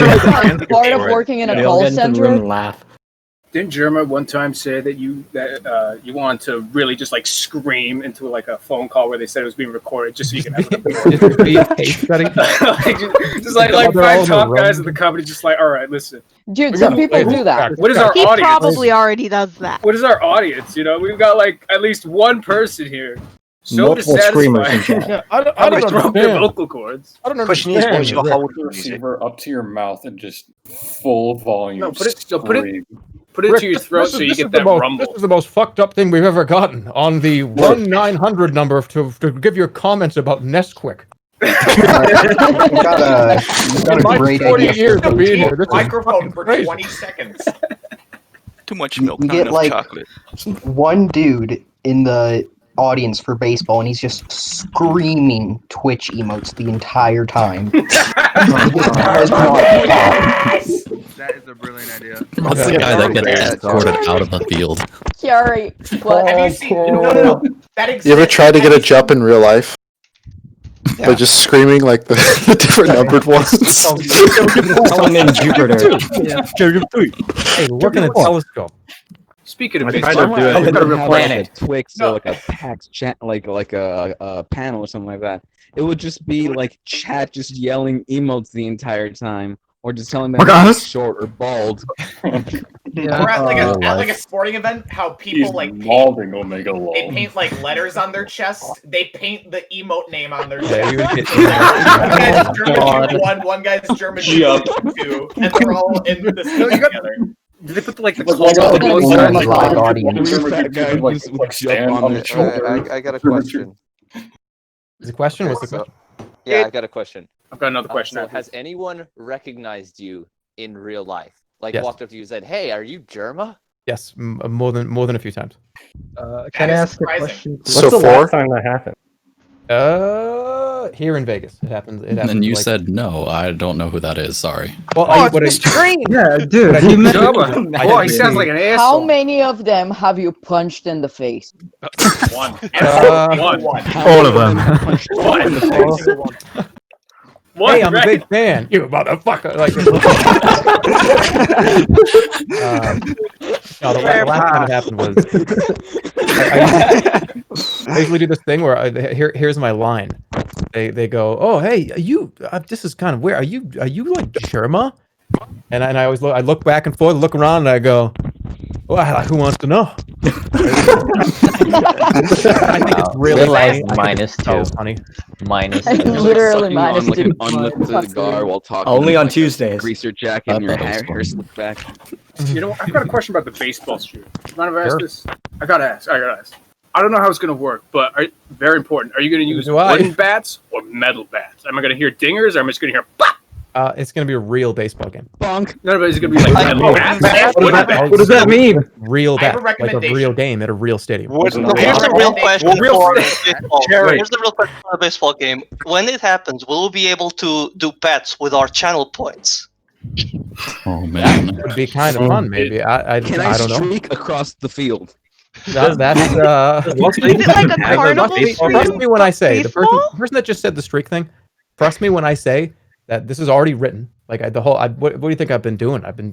[SPEAKER 8] mouth.
[SPEAKER 15] Part of working in a
[SPEAKER 11] They all
[SPEAKER 15] call
[SPEAKER 11] get into the room
[SPEAKER 15] center.
[SPEAKER 11] and laugh.
[SPEAKER 2] Didn't Jerma one time say that you wanted to really just like scream into like a phone call where they said it was being recorded just so you can have it just like five top guys in the company just like, all right, listen.
[SPEAKER 15] Dude, some people do that.
[SPEAKER 2] What is our
[SPEAKER 18] He
[SPEAKER 2] audience?
[SPEAKER 18] probably already does that.
[SPEAKER 2] What is our audience? You know, we've got like at least one person here. So
[SPEAKER 11] Multiple screamers in
[SPEAKER 2] dissatisfied.
[SPEAKER 11] chat.
[SPEAKER 3] Yeah, I don't
[SPEAKER 2] Probably broke their
[SPEAKER 3] understand.
[SPEAKER 2] vocal cords.
[SPEAKER 3] I don't
[SPEAKER 13] Question is,
[SPEAKER 3] understand.
[SPEAKER 13] what's your
[SPEAKER 19] Hold the receiver up to your mouth and just full volume.
[SPEAKER 2] No, put it
[SPEAKER 19] scream.
[SPEAKER 2] to your throat so you get that rumble.
[SPEAKER 3] This is the most fucked up thing we've ever gotten on the 1-900 number to give your comments about Nesquik.
[SPEAKER 11] You got a great
[SPEAKER 3] 40
[SPEAKER 11] idea.
[SPEAKER 3] years of being here. This is
[SPEAKER 6] Microphone for
[SPEAKER 3] crazy.
[SPEAKER 6] 20 seconds.
[SPEAKER 8] Too much milk,
[SPEAKER 11] You
[SPEAKER 8] not
[SPEAKER 11] get
[SPEAKER 8] enough
[SPEAKER 11] like
[SPEAKER 8] chocolate.
[SPEAKER 11] one dude in the audience for baseball, and he's just screaming Twitch emotes the entire time.
[SPEAKER 20] That is a brilliant idea.
[SPEAKER 12] That's the guy that gets escorted out of the field.
[SPEAKER 15] Sorry. What?
[SPEAKER 6] Have you seen? No. That exists.
[SPEAKER 21] You ever tried to get a jump in real life? By just screaming like the different numbered ones.
[SPEAKER 11] Someone named Jupiter.
[SPEAKER 3] Hey, look in the telescope.
[SPEAKER 2] Speaking of
[SPEAKER 10] I
[SPEAKER 2] baseball,
[SPEAKER 10] tried to do it.
[SPEAKER 7] Have
[SPEAKER 2] Planet.
[SPEAKER 7] like a Twix or like a PAX chat, like a panel or something like that. It would just be like chat just yelling emotes the entire time, or just telling them to be short or bald.
[SPEAKER 6] Or at like a sporting event, how people
[SPEAKER 19] He's
[SPEAKER 6] like
[SPEAKER 19] mauling Omega Law.
[SPEAKER 6] they paint like letters on their chest. They paint the emote name on their
[SPEAKER 3] Yeah,
[SPEAKER 6] chest.
[SPEAKER 3] you would get-
[SPEAKER 6] One guy's German 2, and they're all in the studio together.
[SPEAKER 2] Did they put like the
[SPEAKER 19] Like,
[SPEAKER 2] clothes on the
[SPEAKER 19] like,
[SPEAKER 2] clothes
[SPEAKER 19] like,
[SPEAKER 2] on?
[SPEAKER 19] like,
[SPEAKER 11] Live
[SPEAKER 19] like,
[SPEAKER 11] audience.
[SPEAKER 19] like, stand on the shoulder.
[SPEAKER 20] I got a question.
[SPEAKER 3] Is the question? What's the question?
[SPEAKER 20] Yeah, I got a question.
[SPEAKER 2] I've got another question.
[SPEAKER 20] So
[SPEAKER 2] after
[SPEAKER 20] has anyone recognized you in real life? Like
[SPEAKER 3] Yes.
[SPEAKER 20] walked up to you and said, "Hey, are you Jerma?"
[SPEAKER 3] Yes, more than a few times.
[SPEAKER 1] Can I ask a
[SPEAKER 6] surprising.
[SPEAKER 1] question?
[SPEAKER 17] What's
[SPEAKER 21] So
[SPEAKER 17] the
[SPEAKER 21] far,
[SPEAKER 17] last time that happened?
[SPEAKER 3] Here in Vegas, it happened.
[SPEAKER 12] And then you said no. I don't know who that is. Sorry.
[SPEAKER 3] Well,
[SPEAKER 1] Yeah, dude, you mentioned
[SPEAKER 2] Boy, he sounds like an
[SPEAKER 15] How
[SPEAKER 2] asshole.
[SPEAKER 15] many of them have you punched in the face?
[SPEAKER 6] One.
[SPEAKER 2] One.
[SPEAKER 16] All of them.
[SPEAKER 3] Hey, I'm a big fan. You motherfucker! Like, no, the last time it happened was I usually do this thing where here's my line. They go, oh hey, are you? This is kind of weird. Are you like Jerma? And I always look back and forth, look around, and I go, well, who wants to know? I think it's really funny.
[SPEAKER 4] -2.
[SPEAKER 3] Funny.
[SPEAKER 15] Literally minus
[SPEAKER 7] like an
[SPEAKER 15] 2.
[SPEAKER 7] unlifted cigar while talking.
[SPEAKER 11] Only on
[SPEAKER 7] like,
[SPEAKER 11] Tuesdays.
[SPEAKER 7] Grease your jacket and your hair slicked back.
[SPEAKER 2] You know, I've got a question about the baseball stream. Mind if I ask
[SPEAKER 3] Sure.
[SPEAKER 2] this? I gotta ask. I don't know how it's gonna work, but very important. Are you gonna use
[SPEAKER 3] Do I?
[SPEAKER 2] wooden bats or metal bats? Am I gonna hear dingers, or am I just gonna hear? Bah!
[SPEAKER 3] It's gonna be a real baseball game.
[SPEAKER 7] Bonk.
[SPEAKER 2] No, but it's gonna be like metal bats. Wooden bats.
[SPEAKER 16] What does that mean?
[SPEAKER 3] Real
[SPEAKER 6] I have
[SPEAKER 3] bat,
[SPEAKER 6] a
[SPEAKER 3] like a
[SPEAKER 6] recommendation.
[SPEAKER 3] real game at a real stadium.
[SPEAKER 14] Here's the real question for baseball.
[SPEAKER 2] Jerry.
[SPEAKER 14] Here's the real question for a baseball game. When it happens, will we be able to do bets with our channel points?
[SPEAKER 12] Oh man.
[SPEAKER 3] It would be kind of fun, maybe. I
[SPEAKER 7] Can I
[SPEAKER 3] don't know.
[SPEAKER 7] streak across the field?
[SPEAKER 3] That's
[SPEAKER 18] Is it like a carnival
[SPEAKER 3] Trust me when I say the
[SPEAKER 18] baseball?
[SPEAKER 3] person that just said the streak thing. Trust me when I say that this is already written. Like what do you think I've been doing? I've been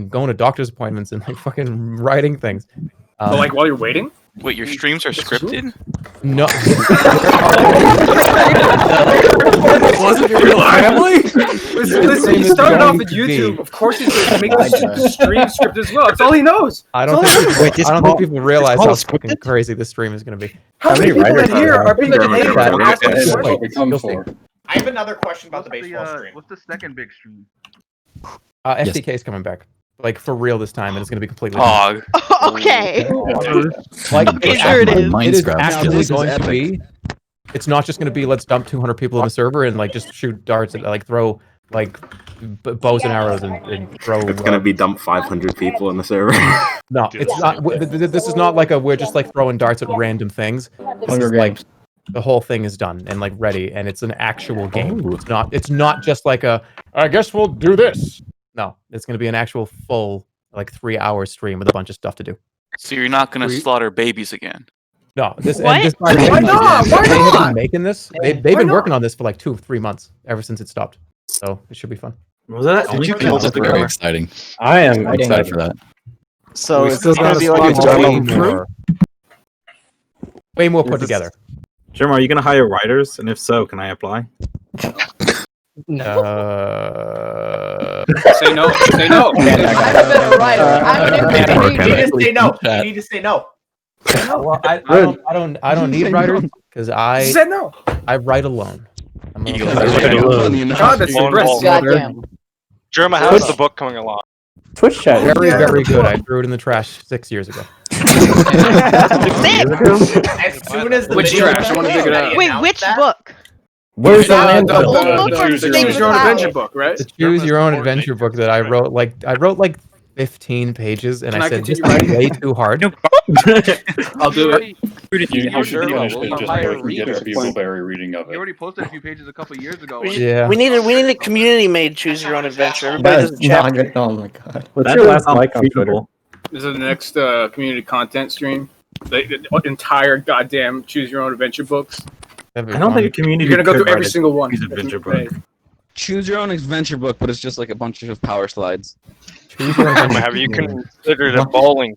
[SPEAKER 3] going to doctor's appointments and like fucking writing things.
[SPEAKER 2] So like while you're waiting?
[SPEAKER 8] Wait, your streams are scripted?
[SPEAKER 3] No.
[SPEAKER 10] Wasn't your real family?
[SPEAKER 2] Listen, he started off at YouTube. Of course he's going to make the stream script as well. That's all he knows.
[SPEAKER 3] I don't think people realize how fucking crazy this stream is going to be.
[SPEAKER 2] How many people in here are being paid for asking questions?
[SPEAKER 19] Come for.
[SPEAKER 6] I have another question about the baseball stream.
[SPEAKER 20] What's the second big stream?
[SPEAKER 3] SDK is coming back. Like for real this time, and it's going to be completely.
[SPEAKER 8] Hog.
[SPEAKER 18] Okay.
[SPEAKER 3] Like
[SPEAKER 18] Sure it is.
[SPEAKER 3] It is
[SPEAKER 12] Minecraft
[SPEAKER 3] actually
[SPEAKER 7] skills.
[SPEAKER 3] going to be. It's not just going to be let's dump 200 people in the server and like just shoot darts and like throw like bows and arrows and throw.
[SPEAKER 10] It's gonna be dump 500 people in the server.
[SPEAKER 3] No, it's not. This is not like we're just like throwing darts at random things. This is like the whole thing is done and like ready, and it's an actual game. It's not just like I guess we'll do this. No, it's going to be an actual full like 3-hour stream with a bunch of stuff to do.
[SPEAKER 8] So you're not gonna
[SPEAKER 3] Sweet.
[SPEAKER 8] slaughter babies again?
[SPEAKER 3] No, this
[SPEAKER 18] What?
[SPEAKER 3] and this
[SPEAKER 2] Why not? Why
[SPEAKER 3] they have
[SPEAKER 2] not?
[SPEAKER 3] been making this. They've
[SPEAKER 2] Why
[SPEAKER 3] been
[SPEAKER 2] not?
[SPEAKER 3] working on this for like 2 or 3 months ever since it stopped. So it should be fun.
[SPEAKER 10] Was that?
[SPEAKER 12] Oh, that's very exciting.
[SPEAKER 17] I am
[SPEAKER 12] I'm excited for that.
[SPEAKER 9] So
[SPEAKER 10] We
[SPEAKER 9] it's
[SPEAKER 10] still
[SPEAKER 9] gonna
[SPEAKER 10] gotta
[SPEAKER 9] be
[SPEAKER 10] slaughter
[SPEAKER 9] like a
[SPEAKER 10] Jerma.
[SPEAKER 9] giant
[SPEAKER 3] Way more put
[SPEAKER 10] Is this-
[SPEAKER 3] together.
[SPEAKER 10] Jerma, are you gonna hire writers? And if so, can I apply?
[SPEAKER 2] Say no. Say no.
[SPEAKER 15] I'm a better writer.
[SPEAKER 6] You need to say no. You need to say no.
[SPEAKER 3] Well, I don't need writers because I
[SPEAKER 2] Say no.
[SPEAKER 3] write alone. I'm
[SPEAKER 8] You
[SPEAKER 3] a-
[SPEAKER 8] go.
[SPEAKER 2] God, that's impressive.
[SPEAKER 15] Goddamn.
[SPEAKER 14] Jerma, how's the book coming along?
[SPEAKER 17] Twitch chat.
[SPEAKER 3] Very, very good. I threw it in the trash 6 years ago.
[SPEAKER 6] As soon as the
[SPEAKER 2] Which
[SPEAKER 6] video
[SPEAKER 2] trash? I wanna dig it out.
[SPEAKER 18] Wait, which book?
[SPEAKER 17] Where's the
[SPEAKER 2] The
[SPEAKER 17] land?
[SPEAKER 18] The old book or
[SPEAKER 2] Choose
[SPEAKER 18] Save the
[SPEAKER 2] Your Own
[SPEAKER 18] Cloud?
[SPEAKER 2] Adventure book, right?
[SPEAKER 3] The Choose Your Own Adventure book that I wrote like 15 pages, and
[SPEAKER 2] Can
[SPEAKER 3] I
[SPEAKER 2] I
[SPEAKER 3] said this
[SPEAKER 2] continue
[SPEAKER 3] is way too hard.
[SPEAKER 2] I'll do it.
[SPEAKER 19] You should
[SPEAKER 20] Sure,
[SPEAKER 19] finish
[SPEAKER 20] we'll
[SPEAKER 19] it just
[SPEAKER 20] hire
[SPEAKER 19] so we can get a
[SPEAKER 20] readers.
[SPEAKER 19] Bugleberry reading of
[SPEAKER 6] You
[SPEAKER 19] it.
[SPEAKER 6] already posted a few pages a couple years ago.
[SPEAKER 3] Yeah.
[SPEAKER 9] We need a community made choose your own adventure. Everybody does a chapter.
[SPEAKER 11] Oh my god.
[SPEAKER 17] What's
[SPEAKER 10] That
[SPEAKER 17] your
[SPEAKER 10] does
[SPEAKER 17] last
[SPEAKER 10] sound
[SPEAKER 17] like on Twitter?
[SPEAKER 10] feasible.
[SPEAKER 2] This is the next community content stream. The entire goddamn choose your own adventure books.
[SPEAKER 10] I don't think a community.
[SPEAKER 2] You're gonna go
[SPEAKER 10] could
[SPEAKER 2] through every
[SPEAKER 10] write a
[SPEAKER 2] single one.
[SPEAKER 10] Choose adventure book.
[SPEAKER 7] Choose your own adventure book, but it's just like a bunch of power slides.
[SPEAKER 3] Choose Your Own Adventure.
[SPEAKER 14] Have you considered a bowling?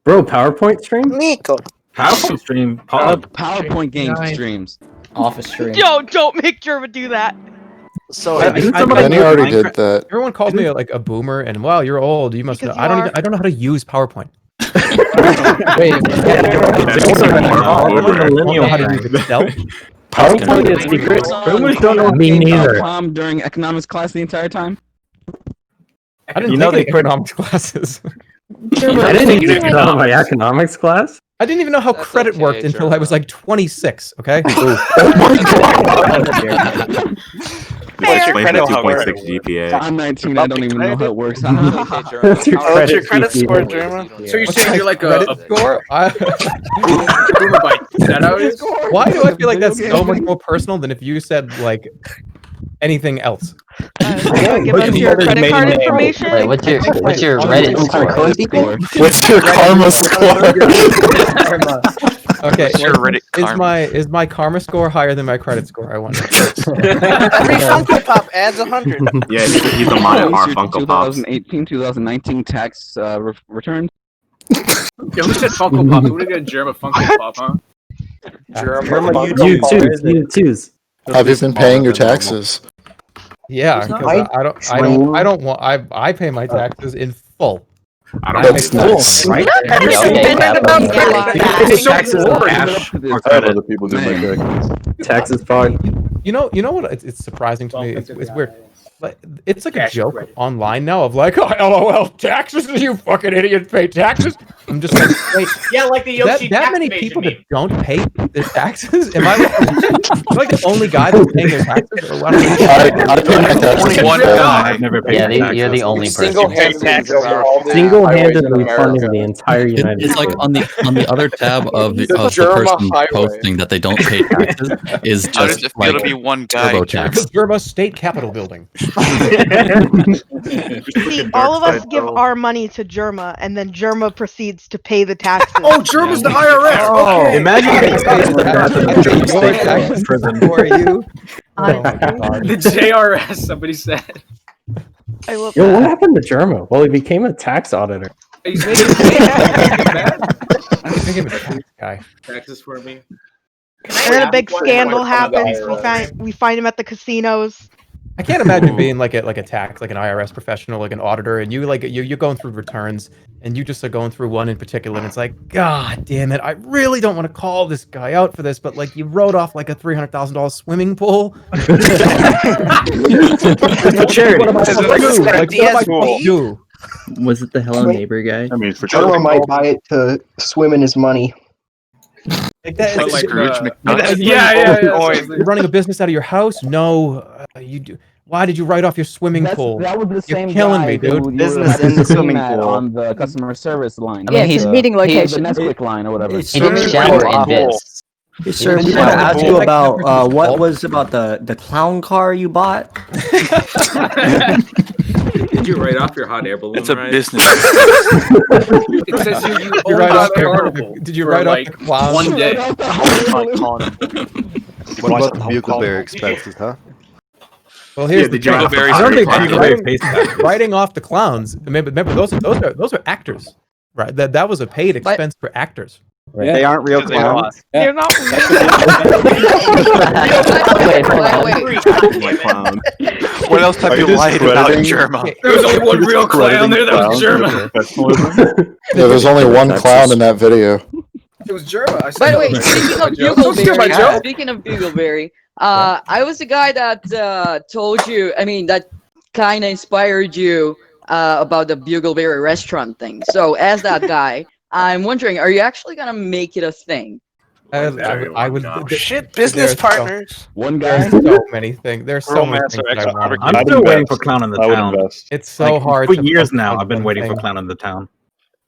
[SPEAKER 17] Bro, PowerPoint stream?
[SPEAKER 9] Nico.
[SPEAKER 10] PowerPoint stream.
[SPEAKER 7] PowerPoint game streams.
[SPEAKER 11] Office stream.
[SPEAKER 18] Yo, don't make Jerma do that.
[SPEAKER 9] So
[SPEAKER 21] Danny already did that.
[SPEAKER 3] Everyone calls me like a boomer, and wow, you're old. You must know.
[SPEAKER 18] Because
[SPEAKER 3] I don't
[SPEAKER 18] you
[SPEAKER 3] even. I don't know how to use PowerPoint.
[SPEAKER 17] Wait,
[SPEAKER 3] I don't know how to use Excel.
[SPEAKER 17] PowerPoint is secret. Boomers don't know. Me neither.
[SPEAKER 7] During economics class the entire time.
[SPEAKER 3] I didn't
[SPEAKER 10] You know
[SPEAKER 3] take
[SPEAKER 10] they
[SPEAKER 3] any economics classes.
[SPEAKER 17] I didn't use it on my economics class.
[SPEAKER 3] I didn't even know how
[SPEAKER 20] That's
[SPEAKER 3] credit
[SPEAKER 20] okay,
[SPEAKER 3] worked until I was like 26. Okay.
[SPEAKER 14] What's your credit score?
[SPEAKER 10] GPA.
[SPEAKER 7] I'm 19. I don't even know how it works.
[SPEAKER 17] What's your
[SPEAKER 9] what's your credit
[SPEAKER 17] GPA?
[SPEAKER 9] score, Jerma?
[SPEAKER 2] So you're
[SPEAKER 3] What's
[SPEAKER 2] saying
[SPEAKER 3] my
[SPEAKER 2] you're like
[SPEAKER 3] credit
[SPEAKER 2] a
[SPEAKER 3] score?
[SPEAKER 2] boomer bite? Is that how it is?
[SPEAKER 3] Why do I feel like that's so much more personal than if you said like anything else?
[SPEAKER 18] Give us your credit card information.
[SPEAKER 11] Wait, what's your Reddit score?
[SPEAKER 21] What's your karma score?
[SPEAKER 3] Okay,
[SPEAKER 8] What's your Reddit karma?
[SPEAKER 3] is my karma score higher than my credit score? I wonder.
[SPEAKER 9] Every Funko Pop adds 100.
[SPEAKER 10] Yeah, he's a mod of our
[SPEAKER 7] Here's
[SPEAKER 10] Funko
[SPEAKER 7] your
[SPEAKER 10] Pops.
[SPEAKER 7] 2018, 2019 tax return.
[SPEAKER 2] Yo, who said Funko Pop? Who did get a Jerma Funko Pop, huh?
[SPEAKER 17] You choose.
[SPEAKER 21] Have you been paying your taxes?
[SPEAKER 3] Yeah, because I don't want. I pay my taxes in full.
[SPEAKER 21] That's nice.
[SPEAKER 17] Right?
[SPEAKER 19] Other people do my good.
[SPEAKER 17] Taxes fine.
[SPEAKER 3] You know what? It's surprising to me. It's weird. But it's like a
[SPEAKER 2] Cash
[SPEAKER 3] joke
[SPEAKER 2] credit.
[SPEAKER 3] online now of like, oh, LOL, taxes? You fucking idiot, pay taxes. I'm just like, wait,
[SPEAKER 6] Yeah, like the Yoshi
[SPEAKER 3] that
[SPEAKER 6] tax
[SPEAKER 3] many
[SPEAKER 6] evasion
[SPEAKER 3] people
[SPEAKER 6] meme.
[SPEAKER 3] that don't pay their taxes? Am I like the only guy that's paying their taxes? Or what?
[SPEAKER 21] I pay my taxes.
[SPEAKER 8] One guy.
[SPEAKER 10] I've never paid
[SPEAKER 11] Yeah,
[SPEAKER 10] taxes.
[SPEAKER 11] you're the only person.
[SPEAKER 17] Single-handedly funding the entire United
[SPEAKER 12] It's
[SPEAKER 17] States.
[SPEAKER 12] like on the other tab of the
[SPEAKER 21] Jerma
[SPEAKER 12] person
[SPEAKER 21] highway.
[SPEAKER 12] posting that they don't pay taxes is
[SPEAKER 8] How does
[SPEAKER 12] just
[SPEAKER 8] it feel
[SPEAKER 12] like
[SPEAKER 8] to be one guy?
[SPEAKER 12] turbo tax.
[SPEAKER 3] Jerma State Capitol Building.
[SPEAKER 18] See, all of us give our money to Jerma, and then Jerma proceeds to pay the taxes.
[SPEAKER 2] Oh, Jerma's the IRS. Okay.
[SPEAKER 10] Imagine
[SPEAKER 3] For you.
[SPEAKER 2] The JRS. Somebody said.
[SPEAKER 18] I love
[SPEAKER 17] Yo, what
[SPEAKER 18] that.
[SPEAKER 17] happened to Jerma? Well, he became a tax auditor.
[SPEAKER 2] He's making bad
[SPEAKER 3] I think I'm a tax guy.
[SPEAKER 2] taxes for me.
[SPEAKER 18] And then a big scandal happens. We find him at the casinos.
[SPEAKER 3] I can't imagine being like a tax, like an IRS professional, like an auditor, and you're going through returns, and you just are going through one in particular, and it's like, God damn it, I really don't want to call this guy out for this, but like you wrote off like a $300,000 swimming pool.
[SPEAKER 17] For charity.
[SPEAKER 3] What am I supposed to do?
[SPEAKER 4] Was it the Hello Neighbor guy?
[SPEAKER 19] I mean, for
[SPEAKER 11] Jerma might buy it to swim in his money.
[SPEAKER 3] Like that,
[SPEAKER 8] Like
[SPEAKER 3] it's-
[SPEAKER 8] Scrooge McDuck.
[SPEAKER 2] Yeah.
[SPEAKER 3] You're running a business out of your house? No, you do. Why did you write off your swimming pool?
[SPEAKER 7] That was the
[SPEAKER 3] You're
[SPEAKER 7] same
[SPEAKER 3] killing
[SPEAKER 7] guy
[SPEAKER 3] me, dude.
[SPEAKER 7] who you
[SPEAKER 11] Business
[SPEAKER 7] were
[SPEAKER 11] in the
[SPEAKER 7] scream
[SPEAKER 11] swimming
[SPEAKER 7] at
[SPEAKER 11] pool.
[SPEAKER 7] on the customer service line.
[SPEAKER 15] Yeah, his meeting
[SPEAKER 7] The
[SPEAKER 15] location.
[SPEAKER 7] Nesquik line or whatever.
[SPEAKER 11] He didn't shower in bits.
[SPEAKER 4] Sir, we want to ask you about what was about the clown car you bought?
[SPEAKER 5] Did you write off your hot air balloon?
[SPEAKER 8] It's a
[SPEAKER 5] ride?
[SPEAKER 8] business.
[SPEAKER 2] It says you
[SPEAKER 3] Did you
[SPEAKER 2] own
[SPEAKER 3] write off
[SPEAKER 2] the
[SPEAKER 3] the-
[SPEAKER 2] carnival
[SPEAKER 3] did you
[SPEAKER 2] for,
[SPEAKER 3] write off
[SPEAKER 2] like
[SPEAKER 3] the clown?
[SPEAKER 2] 1 day.
[SPEAKER 22] What about the Bugleberry expenses, huh?
[SPEAKER 3] Well, here's the
[SPEAKER 5] did you
[SPEAKER 3] thing.
[SPEAKER 5] write off the
[SPEAKER 3] I don't think
[SPEAKER 5] clown?
[SPEAKER 3] writing off the clowns. Remember, those are actors, right? That was a paid expense for actors.
[SPEAKER 23] Yeah. They aren't real clowns.
[SPEAKER 18] They're not real.
[SPEAKER 8] What else have you lied about, Jerma?
[SPEAKER 2] There was only one real clown there. That was Jerma.
[SPEAKER 21] Yeah, there's only one clown in that video.
[SPEAKER 2] It was Jerma. I said
[SPEAKER 15] By the way,
[SPEAKER 2] that.
[SPEAKER 15] speaking of Bugleberry, I was the guy that told you. I mean, that kind of inspired you about the Bugleberry restaurant thing. So, as that guy, I'm wondering, are you actually gonna make it a thing?
[SPEAKER 3] I would.
[SPEAKER 9] Shit, business partners.
[SPEAKER 7] One
[SPEAKER 3] There's
[SPEAKER 7] guy.
[SPEAKER 3] so many things. There's so many things that I want.
[SPEAKER 24] I'm still waiting for Clown in the Town.
[SPEAKER 3] It's so hard.
[SPEAKER 24] For
[SPEAKER 3] to
[SPEAKER 24] years
[SPEAKER 3] focus
[SPEAKER 24] now,
[SPEAKER 3] on
[SPEAKER 24] I've been
[SPEAKER 3] one
[SPEAKER 24] waiting for
[SPEAKER 3] thing.
[SPEAKER 24] Clown in the Town.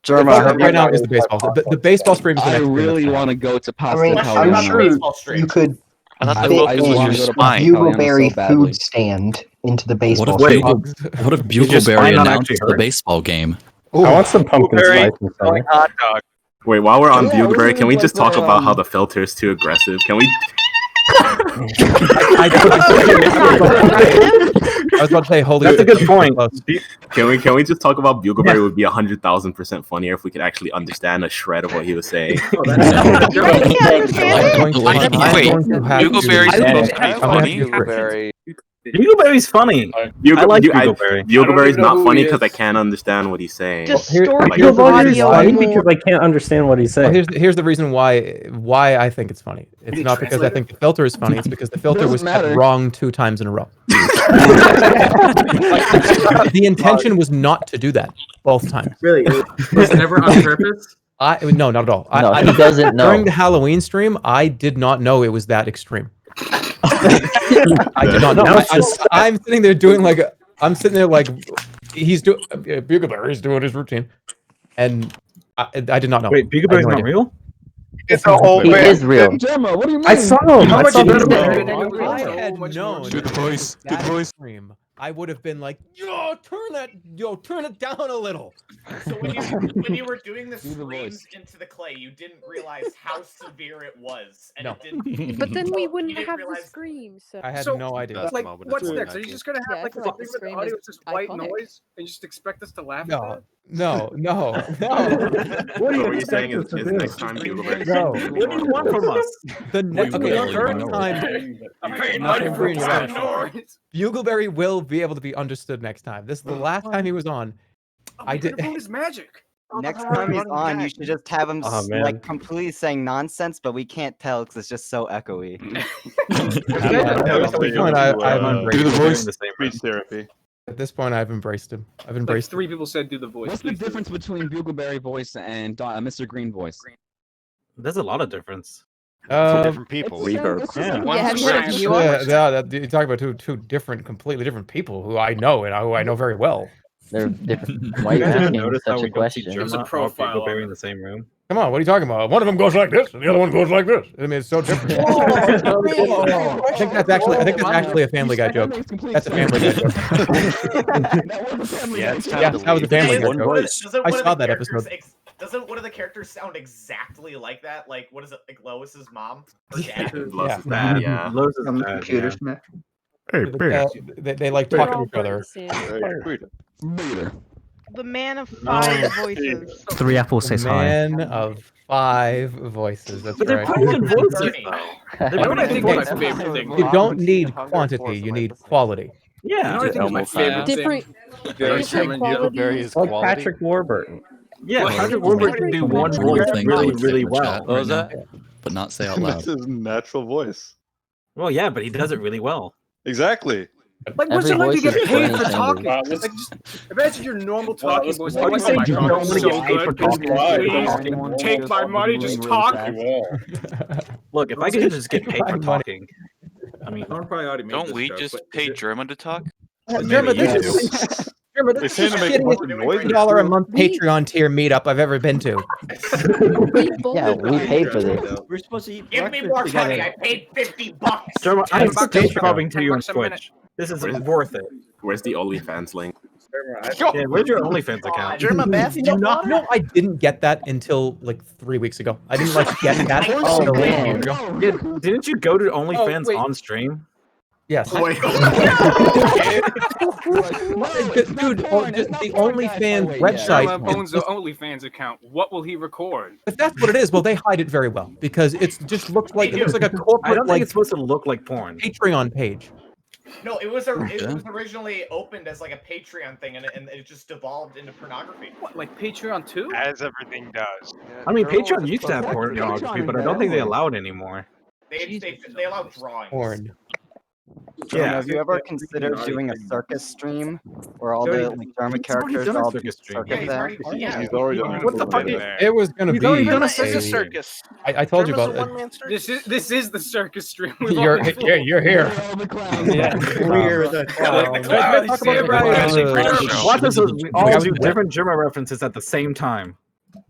[SPEAKER 3] Right now is the baseball. The baseball stream is the
[SPEAKER 7] I
[SPEAKER 3] next
[SPEAKER 7] really
[SPEAKER 3] thing.
[SPEAKER 7] want to go to
[SPEAKER 11] I
[SPEAKER 7] Pasta
[SPEAKER 11] mean, I'm
[SPEAKER 7] Italiano.
[SPEAKER 11] sure you could
[SPEAKER 8] I thought
[SPEAKER 7] I
[SPEAKER 8] the
[SPEAKER 11] fit
[SPEAKER 8] focus was
[SPEAKER 7] wanna
[SPEAKER 8] your
[SPEAKER 7] go to
[SPEAKER 8] spine.
[SPEAKER 11] Bugleberry
[SPEAKER 7] so badly.
[SPEAKER 11] food stand into the
[SPEAKER 12] What
[SPEAKER 11] baseball
[SPEAKER 12] if,
[SPEAKER 11] stream.
[SPEAKER 12] what if
[SPEAKER 24] Did your spine
[SPEAKER 12] Bugleberry
[SPEAKER 24] not
[SPEAKER 12] announces
[SPEAKER 24] actually
[SPEAKER 12] the
[SPEAKER 24] hurt?
[SPEAKER 12] baseball game?
[SPEAKER 22] I want some pumpkin spice instead.
[SPEAKER 13] Hot dog.
[SPEAKER 5] Wait, while we're on
[SPEAKER 7] Yeah,
[SPEAKER 5] Bugleberry,
[SPEAKER 7] we
[SPEAKER 5] can we
[SPEAKER 7] like
[SPEAKER 5] just talk
[SPEAKER 7] the,
[SPEAKER 5] about how the filter is too aggressive? Can we?
[SPEAKER 3] I was about to say, holy.
[SPEAKER 24] That's a good point.
[SPEAKER 5] Can we just talk about Bugleberry would be 100,000% funnier if we could actually understand a shred of what he was saying.
[SPEAKER 8] Wait, Bugleberry's supposed to be funny?
[SPEAKER 24] Bugleberry's funny. I like Bugleberry.
[SPEAKER 5] Bugleberry's not funny because I can't understand what he's saying.
[SPEAKER 18] Distort
[SPEAKER 5] Like-
[SPEAKER 18] your
[SPEAKER 22] Bugleberry's
[SPEAKER 18] audio
[SPEAKER 22] funny
[SPEAKER 18] more.
[SPEAKER 22] because I can't understand what he's
[SPEAKER 3] Well,
[SPEAKER 22] saying.
[SPEAKER 3] here's the reation why I think it's funny. It's not because I think the filter is funny. It's because the filter was
[SPEAKER 7] Doesn't
[SPEAKER 3] set
[SPEAKER 7] matter.
[SPEAKER 3] wrong 2 times in a row. The intention was not to do that both times.
[SPEAKER 5] Really? Was it never on purpose?
[SPEAKER 3] No, not at all.
[SPEAKER 15] No, he doesn't know.
[SPEAKER 3] During the Halloween stream, I did not know it was that extreme. I did not know. I'm sitting there doing like I'm sitting there like he's doing Bugleberry's doing his routine, and I did not know.
[SPEAKER 24] Wait, Bugleberry's not real?
[SPEAKER 9] It's a whole
[SPEAKER 15] He
[SPEAKER 9] bit.
[SPEAKER 15] is real.
[SPEAKER 7] Jerma, what do you mean?
[SPEAKER 22] I saw him.
[SPEAKER 2] How
[SPEAKER 22] I
[SPEAKER 2] much
[SPEAKER 22] saw
[SPEAKER 2] better
[SPEAKER 22] him.
[SPEAKER 2] than
[SPEAKER 3] If I had known
[SPEAKER 8] Good voice. Good
[SPEAKER 3] that
[SPEAKER 8] voice.
[SPEAKER 3] stream, I would have been like, turn it down a little.
[SPEAKER 6] So when you were doing the
[SPEAKER 7] Do the
[SPEAKER 6] screams
[SPEAKER 7] voice.
[SPEAKER 6] into the clay, you didn't realize how severe it was, and
[SPEAKER 3] No.
[SPEAKER 6] it didn't.
[SPEAKER 25] But then we
[SPEAKER 6] You
[SPEAKER 25] wouldn't
[SPEAKER 6] didn't
[SPEAKER 25] have the
[SPEAKER 6] realize-
[SPEAKER 25] scream. So
[SPEAKER 3] I had
[SPEAKER 2] So,
[SPEAKER 3] no idea.
[SPEAKER 22] That's
[SPEAKER 2] Like,
[SPEAKER 22] moment.
[SPEAKER 2] what's
[SPEAKER 22] That's
[SPEAKER 2] next? Are
[SPEAKER 22] really
[SPEAKER 2] you just gonna have
[SPEAKER 25] Yeah,
[SPEAKER 2] like
[SPEAKER 25] I
[SPEAKER 2] a
[SPEAKER 25] feel like
[SPEAKER 2] thing
[SPEAKER 25] the
[SPEAKER 2] with the
[SPEAKER 25] scream
[SPEAKER 2] audio
[SPEAKER 25] is
[SPEAKER 2] with just white
[SPEAKER 25] iconic.
[SPEAKER 2] noise and just expect us to laugh at
[SPEAKER 3] No,
[SPEAKER 2] that?
[SPEAKER 3] no.
[SPEAKER 22] What do
[SPEAKER 5] So
[SPEAKER 22] you
[SPEAKER 5] what you're
[SPEAKER 22] expect
[SPEAKER 5] saying
[SPEAKER 22] us to
[SPEAKER 5] is
[SPEAKER 22] do?
[SPEAKER 5] next time Bugleberry.
[SPEAKER 22] No.
[SPEAKER 24] What do you want from us?
[SPEAKER 3] The
[SPEAKER 12] barely
[SPEAKER 3] first
[SPEAKER 12] know.
[SPEAKER 3] time
[SPEAKER 2] I'm paying
[SPEAKER 3] Not
[SPEAKER 2] money for
[SPEAKER 3] agreeing with
[SPEAKER 2] white
[SPEAKER 3] that.
[SPEAKER 2] noise.
[SPEAKER 3] Bugleberry will be able to be understood next time. This is the last time he was on. I did.
[SPEAKER 2] His magic.
[SPEAKER 23] Next time he's on, you should just have him
[SPEAKER 22] Oh, man.
[SPEAKER 23] like completely saying nonsense, but we can't tell because it's just so echoey.
[SPEAKER 3] At this point, I've embraced
[SPEAKER 24] Do the
[SPEAKER 3] him.
[SPEAKER 24] voice in the same room.
[SPEAKER 22] Speech therapy.
[SPEAKER 3] At this point, I've embraced him. I've
[SPEAKER 2] Like
[SPEAKER 3] embraced him.
[SPEAKER 2] 3 people said do the voice.
[SPEAKER 7] What's the difference between Bugleberry voice and Mr. Green voice?
[SPEAKER 24] There's a lot of difference.
[SPEAKER 22] different people.
[SPEAKER 7] It's the same-
[SPEAKER 22] Reverb.
[SPEAKER 7] it's the
[SPEAKER 24] Yeah.
[SPEAKER 7] same-
[SPEAKER 25] Yeah, have you heard of New
[SPEAKER 3] You're talking about two different, completely different people who I know and who I know very well.
[SPEAKER 15] They're different.
[SPEAKER 24] You
[SPEAKER 15] Why are you
[SPEAKER 24] guys ever
[SPEAKER 15] asking
[SPEAKER 24] notice how
[SPEAKER 15] such
[SPEAKER 24] we
[SPEAKER 15] a
[SPEAKER 24] don't see
[SPEAKER 15] question?
[SPEAKER 2] There's a
[SPEAKER 24] Jerma or
[SPEAKER 2] profile
[SPEAKER 24] Bugleberry
[SPEAKER 2] on
[SPEAKER 24] in the same room?
[SPEAKER 3] Come on, what are you talking about? One of them goes like this, and the other one goes like this. I mean, it's so different. I think that's actually a Family Guy joke. That's a Family Guy joke.
[SPEAKER 7] Yeah,
[SPEAKER 3] That was a Family Guy joke.
[SPEAKER 6] Doesn't
[SPEAKER 3] I
[SPEAKER 6] one of
[SPEAKER 3] saw
[SPEAKER 6] the
[SPEAKER 3] that
[SPEAKER 6] characters
[SPEAKER 3] episode.
[SPEAKER 6] Doesn't one of the characters sound exactly like that? Like, what is it? Like Lois's mom or dad?
[SPEAKER 5] Lois is bad, yeah.
[SPEAKER 24] Lowe's is
[SPEAKER 11] On the
[SPEAKER 24] bad,
[SPEAKER 11] computer,
[SPEAKER 24] yeah.
[SPEAKER 11] Smith.
[SPEAKER 3] They like talk to each other.
[SPEAKER 18] The man of 5 voices.
[SPEAKER 17] 3 apples says hi.
[SPEAKER 3] Man of 5 voices. That's
[SPEAKER 24] But they're
[SPEAKER 3] right.
[SPEAKER 24] pretty good voices,
[SPEAKER 6] Bernie.
[SPEAKER 24] though.
[SPEAKER 2] You know what I think is my favorite thing?
[SPEAKER 3] You don't need quantity. You need quality.
[SPEAKER 2] You know what I think is my favorite
[SPEAKER 25] Different.
[SPEAKER 2] thing?
[SPEAKER 25] Different qualities.
[SPEAKER 22] Like Patrick Warburton.
[SPEAKER 24] Yeah,
[SPEAKER 2] What?
[SPEAKER 24] Patrick Warburton can do one
[SPEAKER 12] One more
[SPEAKER 24] voice
[SPEAKER 12] thing
[SPEAKER 24] really,
[SPEAKER 12] I would say
[SPEAKER 24] really
[SPEAKER 12] in the
[SPEAKER 24] well.
[SPEAKER 12] chat right now, but not say out loud.
[SPEAKER 22] his natural voice.
[SPEAKER 24] Well, yeah, but he does it really well.
[SPEAKER 22] Exactly.
[SPEAKER 2] Like, what's
[SPEAKER 15] Every
[SPEAKER 2] it like to
[SPEAKER 15] voice
[SPEAKER 2] get
[SPEAKER 15] is
[SPEAKER 2] paid
[SPEAKER 15] funny
[SPEAKER 2] for
[SPEAKER 15] and
[SPEAKER 2] talking?
[SPEAKER 15] angry.
[SPEAKER 2] Like, just imagine your normal talking voice.
[SPEAKER 24] Why
[SPEAKER 2] Like,
[SPEAKER 24] do you
[SPEAKER 2] oh
[SPEAKER 24] say
[SPEAKER 2] my
[SPEAKER 24] you
[SPEAKER 2] God,
[SPEAKER 24] don't
[SPEAKER 2] it's
[SPEAKER 24] wanna
[SPEAKER 2] so
[SPEAKER 24] get paid for
[SPEAKER 2] good.
[SPEAKER 24] talking?
[SPEAKER 2] Please take my money, just talk.
[SPEAKER 24] Look, if I could just get paid for talking, I mean,
[SPEAKER 8] Don't we just pay Jerma to talk?
[SPEAKER 3] Jerma, this is
[SPEAKER 22] They say to make
[SPEAKER 3] $50 a month Patreon tier meetup I've ever been to.
[SPEAKER 15] Yeah, we paid for this.
[SPEAKER 6] We're supposed to eat. Give me more money. I paid $50.
[SPEAKER 24] Jerma, I'm
[SPEAKER 2] $10
[SPEAKER 24] stage
[SPEAKER 2] extra.
[SPEAKER 24] crabbing to you on
[SPEAKER 2] $10 a minute.
[SPEAKER 24] Twitch. This is worth it.
[SPEAKER 5] Where's the OnlyFans link?
[SPEAKER 24] Yeah, where's your OnlyFans account?
[SPEAKER 9] Jerma bath
[SPEAKER 3] Did you not? No, I didn't get that until like 3 weeks ago. I didn't like get that until like a week ago.
[SPEAKER 24] Yeah, didn't you go to OnlyFans
[SPEAKER 2] wait.
[SPEAKER 24] on stream?
[SPEAKER 3] Yes.
[SPEAKER 5] Wait.
[SPEAKER 3] Dude, just the OnlyFans website.
[SPEAKER 2] Jerma owns the OnlyFans account. What will he record?
[SPEAKER 3] If that's what it is, well, they hide it very well because it just looks like a corporate.
[SPEAKER 24] I don't think
[SPEAKER 3] like,
[SPEAKER 24] it's supposed to look like porn.
[SPEAKER 3] Patreon page.
[SPEAKER 6] No, it was originally opened as like a Patreon thing, and it just devolved into pornography.
[SPEAKER 2] What, like Patreon too?
[SPEAKER 13] As everything does.
[SPEAKER 24] I mean, Patreon used to have pornography, but I don't think they allow it anymore.
[SPEAKER 6] They allow drawings.
[SPEAKER 3] Porn.
[SPEAKER 23] Yeah. Have you ever considered doing a circus stream where all the like Jerma characters all do circus there?
[SPEAKER 13] He's already done
[SPEAKER 24] What the fuck?
[SPEAKER 3] It was gonna
[SPEAKER 24] He's
[SPEAKER 3] be.
[SPEAKER 24] already done a
[SPEAKER 9] circus.
[SPEAKER 3] I told you about it.
[SPEAKER 2] This is the circus stream.
[SPEAKER 3] You're here.
[SPEAKER 24] Yeah.
[SPEAKER 3] We're
[SPEAKER 24] the Watch us all do different Jerma references at the same time.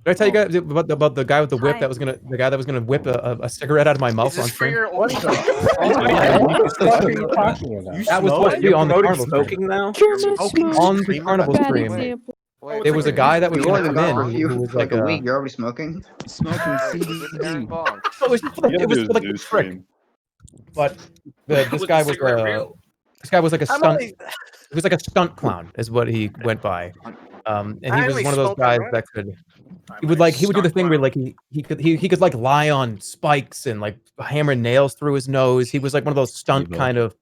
[SPEAKER 3] Did I tell you guys about the guy with the whip that was gonna whip a cigarette out of my mouth on stream?
[SPEAKER 24] What the?
[SPEAKER 3] That was supposed to be on the carnival
[SPEAKER 24] smoking now.
[SPEAKER 3] On the carnival stream. There was a guy that was gonna come in who was like a
[SPEAKER 11] week. You're already smoking.
[SPEAKER 7] Smoking CBD.
[SPEAKER 3] It was like a trick. But this guy was like a stunt. He was like a stunt clown, is what he went by. And he was one of those guys that could. He would do the thing where like he could like lie on spikes and like hammer nails through his nose. He was like one of those stunt kind of.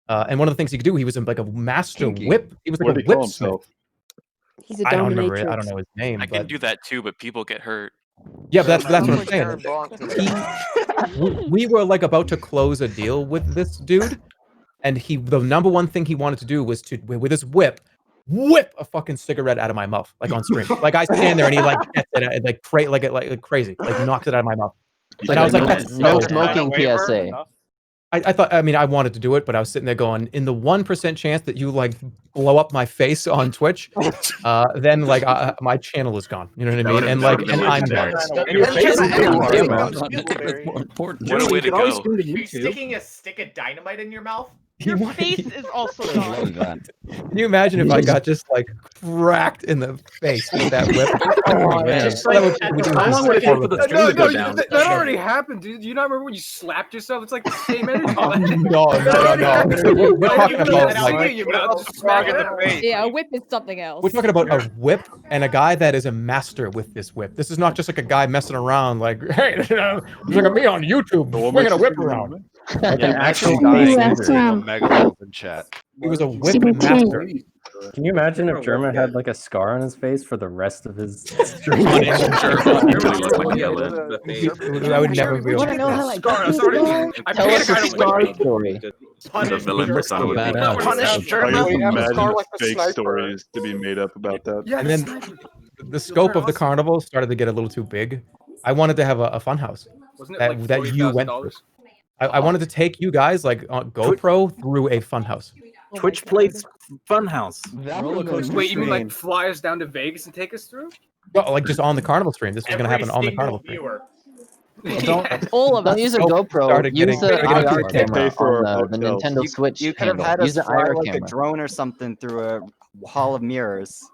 [SPEAKER 3] And one of the things he could do, he was like a master whip. He was like a whipsmith.
[SPEAKER 1] He's a
[SPEAKER 3] I don't remember it. I don't know his name.
[SPEAKER 8] I can do that too, but people get hurt.
[SPEAKER 3] Yeah, but that's what I'm saying. We were like about to close a deal with this dude, and the number one thing he wanted to do was to with his whip a fucking cigarette out of my mouth, like on stream. Like I stand there and he like gets it like crazy, like knocks it out of my mouth. And I was like, that's
[SPEAKER 15] no smoking PSA.
[SPEAKER 3] I thought, I mean, I wanted to do it, but I was sitting there going, in the 1% chance that you like blow up my face on Twitch, then like my channel is gone. You know what I mean? And like, and I'm gone.
[SPEAKER 8] What a way to go.
[SPEAKER 6] Are you sticking a stick of dynamite in your mouth?
[SPEAKER 18] Your face is also gone.
[SPEAKER 3] Can you imagine if I got just like cracked in the face with that whip? Oh, man.
[SPEAKER 24] How long would it take for the stream to go down?
[SPEAKER 2] That already happened, dude. Do you not remember when you slapped yourself? It's like the same energy.
[SPEAKER 3] No. We're talking about like,
[SPEAKER 1] yeah, a whip is something else.
[SPEAKER 3] we're talking about a whip and a guy that is a master with this whip. This is not just like a guy messing around like, hey, look at me on YouTube swinging a whip around.
[SPEAKER 24] Like an actual
[SPEAKER 10] Megaphone in chat.
[SPEAKER 3] He was a whip master.
[SPEAKER 17] Can you imagine if Jerma had like a scar on his face for the rest of his stream?
[SPEAKER 3] I would never be able
[SPEAKER 1] Want to know how like
[SPEAKER 2] Tell us a
[SPEAKER 1] scar story.
[SPEAKER 5] The villain persona would be
[SPEAKER 9] Punish
[SPEAKER 22] Are
[SPEAKER 9] Jerma.
[SPEAKER 22] you imagining
[SPEAKER 9] Like a
[SPEAKER 22] fake
[SPEAKER 9] sniper.
[SPEAKER 22] stories to be made up about that?
[SPEAKER 3] And then the scope of the carnival started to get a little too big. I wanted to have a fun house
[SPEAKER 2] Wasn't it like
[SPEAKER 3] that you went through.
[SPEAKER 2] $40,000?
[SPEAKER 3] I wanted to take you guys like on GoPro through a fun house.
[SPEAKER 24] Twitch plays Funhouse.
[SPEAKER 2] Wait, you mean like fly us down to Vegas and take us through?
[SPEAKER 3] Well, like just on the carnival stream. This was going to happen on the carnival stream.
[SPEAKER 1] All of us.
[SPEAKER 15] Don't use a GoPro.
[SPEAKER 3] Started
[SPEAKER 15] Use the
[SPEAKER 3] getting
[SPEAKER 15] IR
[SPEAKER 3] too
[SPEAKER 15] camera
[SPEAKER 22] for
[SPEAKER 15] on the Nintendo Switch.
[SPEAKER 23] You could have
[SPEAKER 15] handle.
[SPEAKER 23] had us
[SPEAKER 15] Use the
[SPEAKER 23] fly
[SPEAKER 15] IR
[SPEAKER 23] like a
[SPEAKER 15] camera.
[SPEAKER 23] drone or something through a hall of mirrors.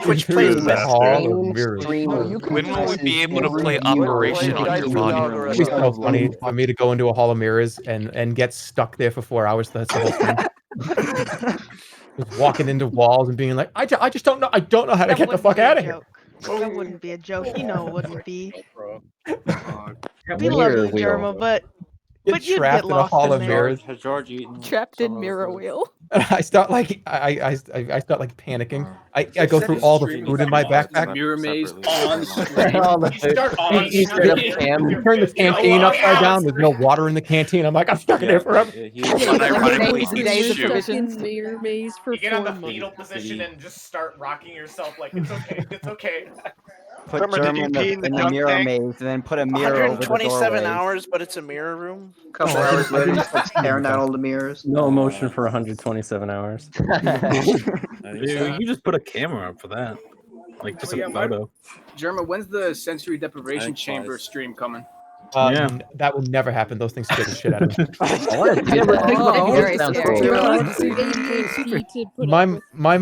[SPEAKER 9] Twitch plays
[SPEAKER 3] the hall of mirrors.
[SPEAKER 8] When will we be able to play Operation on your volume?
[SPEAKER 3] It'd be so funny for me to go into a hall of mirrors and get stuck there for 4 hours. That's the whole thing. Just walking into walls and being like, I just don't know. I don't know how to get the fuck out of here.
[SPEAKER 18] That wouldn't be a joke. You know it wouldn't be. We
[SPEAKER 15] Mirror
[SPEAKER 18] love you,
[SPEAKER 15] wheel.
[SPEAKER 18] Jerma, but you'd
[SPEAKER 3] trapped
[SPEAKER 18] get
[SPEAKER 3] in a
[SPEAKER 18] lost
[SPEAKER 3] hall
[SPEAKER 18] in
[SPEAKER 3] of
[SPEAKER 18] there.
[SPEAKER 3] mirrors.
[SPEAKER 10] Has George eaten?
[SPEAKER 1] Trapped in mirror wheel.
[SPEAKER 3] And I start like I start like panicking. I go through all the food in my backpack.
[SPEAKER 2] Mirror maze on screen.
[SPEAKER 3] All the food. You turn the canteen upside down. There's no water in the canteen. I'm like, I'm stuck in there forever.
[SPEAKER 1] Mirror maze for
[SPEAKER 6] You get on the
[SPEAKER 1] 4 months.
[SPEAKER 6] fetal position and just start rocking yourself like it's okay, it's okay.
[SPEAKER 23] Put
[SPEAKER 13] Jerma, did
[SPEAKER 23] Jerma
[SPEAKER 13] you
[SPEAKER 23] in
[SPEAKER 13] pee in
[SPEAKER 23] the
[SPEAKER 13] the
[SPEAKER 23] mirror
[SPEAKER 13] tank?
[SPEAKER 23] maze, and then put a mirror over the
[SPEAKER 9] 127
[SPEAKER 23] doorway.
[SPEAKER 9] hours, but it's a mirror room.
[SPEAKER 11] Couple hours later, just like staring at all the mirrors.
[SPEAKER 17] No emotion for 127 hours.
[SPEAKER 24] Dude, you just put a camera up for that. Like just a photo.
[SPEAKER 2] Jerma, when's the sensory deprivation chamber stream coming?
[SPEAKER 3] That will never happen. Those things scare the shit out of me. My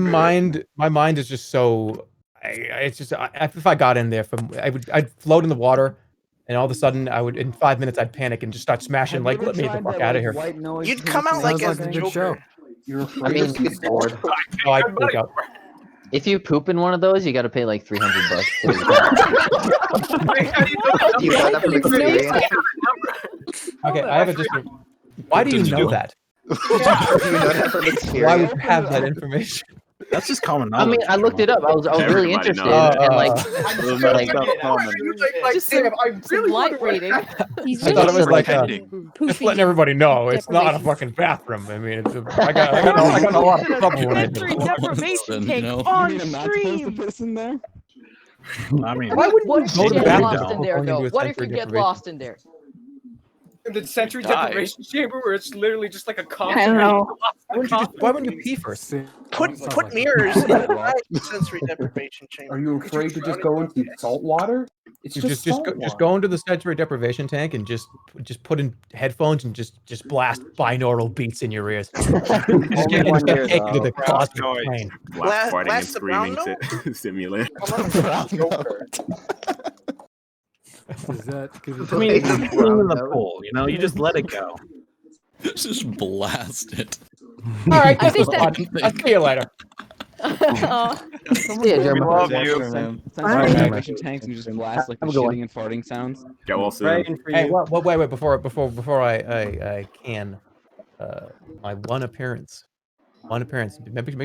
[SPEAKER 3] mind is just so. It's just if I got in there, I'd float in the water, and all of a sudden in 5 minutes I'd panic and just start smashing. Like, let me the fuck out of here.
[SPEAKER 9] You'd come out like as the Joker.
[SPEAKER 11] I mean, bored.
[SPEAKER 3] Oh, I freak out.
[SPEAKER 4] If you poop in one of those, you got to pay like $300.
[SPEAKER 11] You got that from experience.
[SPEAKER 3] Okay, I have a different. Why do you know that? Why would you have that information?
[SPEAKER 24] That's just common
[SPEAKER 4] I
[SPEAKER 24] knowledge.
[SPEAKER 4] mean, I looked it up. I was really
[SPEAKER 24] Everybody
[SPEAKER 4] interested,
[SPEAKER 24] knows.
[SPEAKER 4] and like,
[SPEAKER 1] Just some light reading. He's
[SPEAKER 3] I thought it was like
[SPEAKER 1] pretending.
[SPEAKER 3] just letting everybody know it's not a fucking bathroom. I mean, I got a lot of trouble when I did
[SPEAKER 18] Sensory
[SPEAKER 3] it.
[SPEAKER 18] deprivation tank on stream.
[SPEAKER 24] I mean,
[SPEAKER 3] Why would
[SPEAKER 15] What if
[SPEAKER 3] go
[SPEAKER 15] you
[SPEAKER 3] to the
[SPEAKER 15] get
[SPEAKER 3] bathroom
[SPEAKER 15] lost in there,
[SPEAKER 3] going
[SPEAKER 15] though?
[SPEAKER 3] into a
[SPEAKER 15] What if you
[SPEAKER 3] sensory
[SPEAKER 15] get
[SPEAKER 3] deprivation?
[SPEAKER 15] lost in there?
[SPEAKER 2] The sensory
[SPEAKER 8] Die.
[SPEAKER 2] deprivation chamber where it's literally just like a coffin.
[SPEAKER 1] I don't know.
[SPEAKER 3] Why wouldn't you pee first?
[SPEAKER 9] Put mirrors in the sensory deprivation chamber.
[SPEAKER 14] Are you afraid to just go into salt water? It's
[SPEAKER 3] Just go into the sensory deprivation tank and just put in headphones and just blast binaural beats in your ears. Just get take you to the cosmic plane.
[SPEAKER 5] Blast farting and
[SPEAKER 9] Blast the brown
[SPEAKER 5] screaming simulator.
[SPEAKER 24] Is that? I mean, it's just putting in the pool. You know, you just let it go.
[SPEAKER 12] Just blast it.
[SPEAKER 3] All right,
[SPEAKER 1] I
[SPEAKER 3] this
[SPEAKER 1] think
[SPEAKER 3] was fun. I'll see you later.
[SPEAKER 4] Yeah, Jerma.
[SPEAKER 8] Love you.
[SPEAKER 7] Sensory deprivation tanks and just blast like the shitting and farting sounds.
[SPEAKER 5] Get well soon.
[SPEAKER 3] Hey, wait, before I can, my one appearance. Make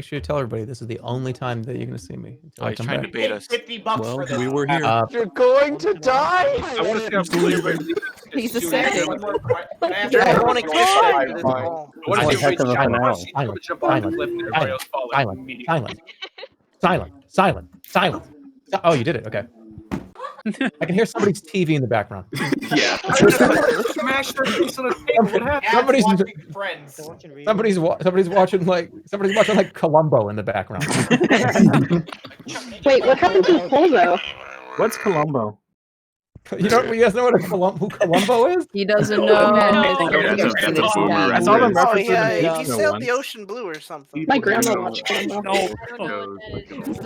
[SPEAKER 3] sure you tell everybody this is the only time that you're gonna see me. Until I
[SPEAKER 8] He's
[SPEAKER 3] come
[SPEAKER 8] trying
[SPEAKER 3] back.
[SPEAKER 8] to bait us.
[SPEAKER 6] $50
[SPEAKER 12] Well,
[SPEAKER 6] for this.
[SPEAKER 12] we were here.
[SPEAKER 7] You're going to die.
[SPEAKER 2] I want to see how cool everybody.
[SPEAKER 1] He's a sadist.
[SPEAKER 9] I want to kiss that to this ball.
[SPEAKER 2] I want to see
[SPEAKER 17] Heck of a
[SPEAKER 2] Wade
[SPEAKER 17] finale.
[SPEAKER 2] jump off the cliff and everybody else follow immediately.
[SPEAKER 3] Silent. Oh, you did it. Okay. I can hear somebody's TV in the background.
[SPEAKER 5] Yeah.
[SPEAKER 2] Smash their face on the table. What happened?
[SPEAKER 3] Somebody's
[SPEAKER 6] watching Friends.
[SPEAKER 3] somebody's watching like Columbo in the background.
[SPEAKER 1] Wait, what happened to the poll though?
[SPEAKER 24] What's Columbo?
[SPEAKER 3] You guys know who Columbo is?
[SPEAKER 1] He doesn't know.
[SPEAKER 5] Yeah, that's a boomer
[SPEAKER 24] I saw them
[SPEAKER 5] reference.
[SPEAKER 9] Oh
[SPEAKER 24] reference
[SPEAKER 9] yeah,
[SPEAKER 24] it in
[SPEAKER 9] he
[SPEAKER 24] Peep Show
[SPEAKER 9] sailed
[SPEAKER 24] once.
[SPEAKER 9] the ocean blue or something.
[SPEAKER 1] My grandma watched Columbo.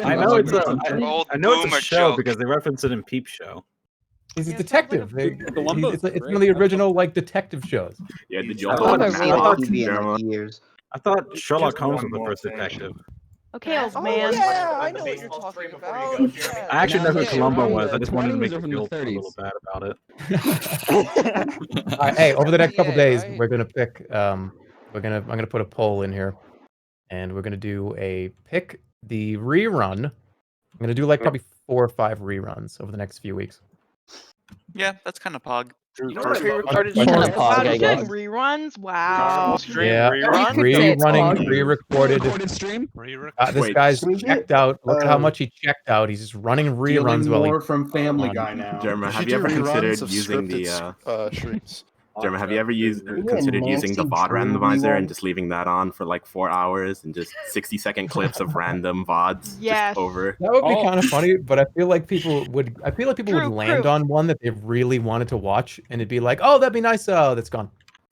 [SPEAKER 24] I know it's a
[SPEAKER 8] Old
[SPEAKER 24] show
[SPEAKER 8] boomer joke.
[SPEAKER 24] because they reference it in Peep Show.
[SPEAKER 3] He's a detective. It's one of the original like detective shows.
[SPEAKER 5] Yeah, the
[SPEAKER 11] I
[SPEAKER 5] joke
[SPEAKER 11] haven't
[SPEAKER 5] on
[SPEAKER 11] seen
[SPEAKER 24] thought-
[SPEAKER 11] TV in like years.
[SPEAKER 24] I thought Sherlock Holmes was the first detective.
[SPEAKER 18] Okay, old
[SPEAKER 9] Oh
[SPEAKER 18] man.
[SPEAKER 9] yeah, I know what you're talking about. Yeah.
[SPEAKER 24] I actually know who
[SPEAKER 7] Yeah,
[SPEAKER 24] Columbo
[SPEAKER 7] yeah,
[SPEAKER 24] was. I
[SPEAKER 7] the
[SPEAKER 24] just wanted to
[SPEAKER 7] 20s
[SPEAKER 24] make
[SPEAKER 7] are
[SPEAKER 24] you
[SPEAKER 7] from the
[SPEAKER 24] feel a
[SPEAKER 7] 30s.
[SPEAKER 24] little bad about it.
[SPEAKER 3] All right, hey, over the next couple
[SPEAKER 4] Yeah,
[SPEAKER 3] days,
[SPEAKER 4] right.
[SPEAKER 3] we're gonna pick. I'm gonna put a poll in here, and we're gonna do pick the rerun. I'm gonna do like probably 4 or 5 reruns over the next few weeks.
[SPEAKER 8] Yeah, that's kind of pog.
[SPEAKER 9] You know what pre-recorded
[SPEAKER 4] Kind of
[SPEAKER 9] shows?
[SPEAKER 4] pog, I guess.
[SPEAKER 18] Reruns? Wow.
[SPEAKER 3] Yeah, rerunning, pre-recorded.
[SPEAKER 7] stream.
[SPEAKER 3] This
[SPEAKER 5] Wait,
[SPEAKER 3] guy's
[SPEAKER 11] can we get,
[SPEAKER 3] checked out. Look at how much he checked out. He's just running reruns while
[SPEAKER 14] more
[SPEAKER 3] he.
[SPEAKER 14] from Family Guy now.
[SPEAKER 5] Jerma, have you ever considered using the
[SPEAKER 21] streams?
[SPEAKER 5] Jerma, have you ever considered using the VOD randomizer and just leaving that on for like 4 hours and just 60-second clips of random VODs
[SPEAKER 18] Yes.
[SPEAKER 5] just over?
[SPEAKER 3] That would be kind of funny, but I feel like people would.
[SPEAKER 18] True,
[SPEAKER 3] land
[SPEAKER 18] true.
[SPEAKER 3] on one that they really wanted to watch, and it'd be like, "Oh, that'd be nice." Oh, that's gone.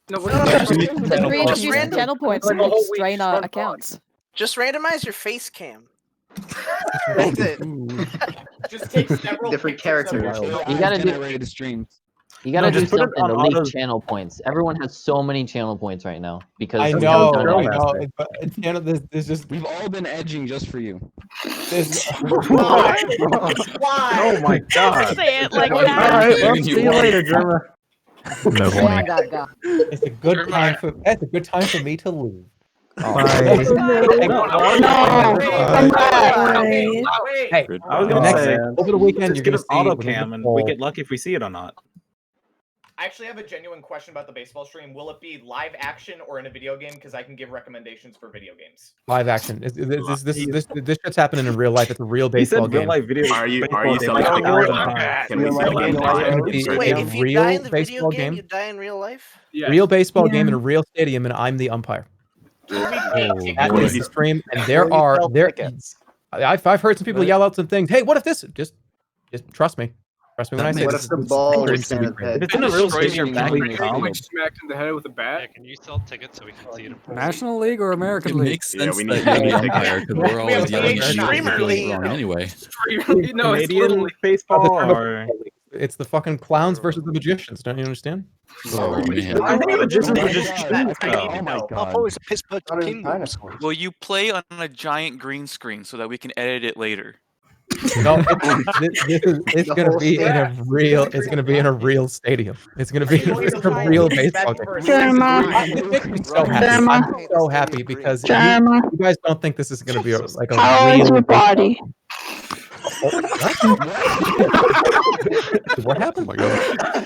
[SPEAKER 2] No,
[SPEAKER 9] Just
[SPEAKER 1] Reintroduce
[SPEAKER 9] random-
[SPEAKER 1] channel points
[SPEAKER 2] like
[SPEAKER 1] and
[SPEAKER 2] a
[SPEAKER 1] like
[SPEAKER 2] whole week
[SPEAKER 1] strain
[SPEAKER 2] run
[SPEAKER 1] accounts.
[SPEAKER 9] Just randomize your face cam. That's it.
[SPEAKER 6] Just take several
[SPEAKER 11] Different
[SPEAKER 6] pictures of
[SPEAKER 11] characters.
[SPEAKER 6] your-
[SPEAKER 4] You gotta do.
[SPEAKER 7] Generated streams.
[SPEAKER 4] You gotta do
[SPEAKER 24] just put it
[SPEAKER 4] something to
[SPEAKER 24] on
[SPEAKER 4] leak
[SPEAKER 24] auto-
[SPEAKER 4] channel points. Everyone has so many channel points right now because
[SPEAKER 3] I
[SPEAKER 4] we
[SPEAKER 3] know,
[SPEAKER 4] haven't done
[SPEAKER 3] I
[SPEAKER 4] anything.
[SPEAKER 3] know. But there's just
[SPEAKER 7] We've all been edging just for you.
[SPEAKER 3] there's.
[SPEAKER 6] Why?
[SPEAKER 24] Oh my god.
[SPEAKER 18] Say it like
[SPEAKER 24] All
[SPEAKER 18] that.
[SPEAKER 24] right, well,
[SPEAKER 12] You
[SPEAKER 24] see you
[SPEAKER 12] want-
[SPEAKER 24] later, Jerma.
[SPEAKER 7] No
[SPEAKER 15] Yeah, that guy.
[SPEAKER 3] It's a good time for. That's a good time for me to leave. Hey,
[SPEAKER 24] I was
[SPEAKER 3] the
[SPEAKER 24] gonna
[SPEAKER 3] next
[SPEAKER 24] say,
[SPEAKER 3] over the weekend
[SPEAKER 24] just
[SPEAKER 3] you're
[SPEAKER 24] get
[SPEAKER 3] gonna
[SPEAKER 24] an
[SPEAKER 3] see
[SPEAKER 24] auto cam and we get lucky if we see it or not.
[SPEAKER 6] I actually have a genuine question about the baseball stream. Will it be live action or in a video game? Because I can give recommendations for video games.
[SPEAKER 3] live action. This shit's happening in real life. It's a real
[SPEAKER 24] He said
[SPEAKER 3] baseball
[SPEAKER 24] real
[SPEAKER 3] game.
[SPEAKER 24] live video.
[SPEAKER 5] Are you
[SPEAKER 24] baseball game.
[SPEAKER 5] selling
[SPEAKER 24] I
[SPEAKER 5] tickets
[SPEAKER 24] don't
[SPEAKER 5] for
[SPEAKER 24] know
[SPEAKER 5] that?
[SPEAKER 24] that.
[SPEAKER 5] Can we sell it?
[SPEAKER 9] Wait, if you die in the video
[SPEAKER 3] baseball
[SPEAKER 9] game,
[SPEAKER 3] game.
[SPEAKER 9] you die in real life?
[SPEAKER 2] Yes.
[SPEAKER 3] Real baseball game in a real stadium, and I'm the umpire. That is the stream, and I've heard some people yell out some things. Hey, what if this? Just trust me. Trust me when I say
[SPEAKER 16] What
[SPEAKER 3] this
[SPEAKER 16] if the
[SPEAKER 3] is
[SPEAKER 16] ball
[SPEAKER 3] pretty
[SPEAKER 16] is Santa's
[SPEAKER 3] secret.
[SPEAKER 16] head?
[SPEAKER 24] It's in a real
[SPEAKER 8] Destroys your
[SPEAKER 24] stadium.
[SPEAKER 8] bank
[SPEAKER 24] League
[SPEAKER 8] account.
[SPEAKER 24] game.
[SPEAKER 2] Like smacked in the head with a bat.
[SPEAKER 13] Can you sell tickets so we can see it in person?
[SPEAKER 12] National League or American It League? makes
[SPEAKER 5] Yeah,
[SPEAKER 12] sense
[SPEAKER 5] we
[SPEAKER 12] that
[SPEAKER 5] need-
[SPEAKER 12] you're
[SPEAKER 5] we
[SPEAKER 12] the
[SPEAKER 5] need
[SPEAKER 12] umpire because we're
[SPEAKER 6] We have
[SPEAKER 12] always yelling at you
[SPEAKER 9] Streamer
[SPEAKER 12] for doing
[SPEAKER 9] League.
[SPEAKER 12] it wrong anyway.
[SPEAKER 2] No, it's
[SPEAKER 24] Canadian
[SPEAKER 2] totally
[SPEAKER 24] baseball or
[SPEAKER 3] It's the fucking clowns versus the magicians. Don't you understand?
[SPEAKER 12] Oh man.
[SPEAKER 24] I think the magicians
[SPEAKER 11] Oh
[SPEAKER 24] are
[SPEAKER 11] my
[SPEAKER 24] just
[SPEAKER 11] God.
[SPEAKER 24] cheap,
[SPEAKER 11] I
[SPEAKER 24] though.
[SPEAKER 11] oh my
[SPEAKER 16] I've
[SPEAKER 11] God.
[SPEAKER 16] always a Pittsburgh
[SPEAKER 11] Not even
[SPEAKER 16] Penguins.
[SPEAKER 11] dinosaurs.
[SPEAKER 8] Will you play on a giant green screen so that we can edit it later?
[SPEAKER 3] No, it's
[SPEAKER 11] The
[SPEAKER 3] gonna
[SPEAKER 11] whole
[SPEAKER 3] be in a
[SPEAKER 2] stadium.
[SPEAKER 3] real. It's gonna be in a real stadium. It's gonna be it's a real baseball game. It makes me so happy. I'm so happy because you guys don't think this is gonna be like a real body. What happened?
[SPEAKER 12] Oh my god.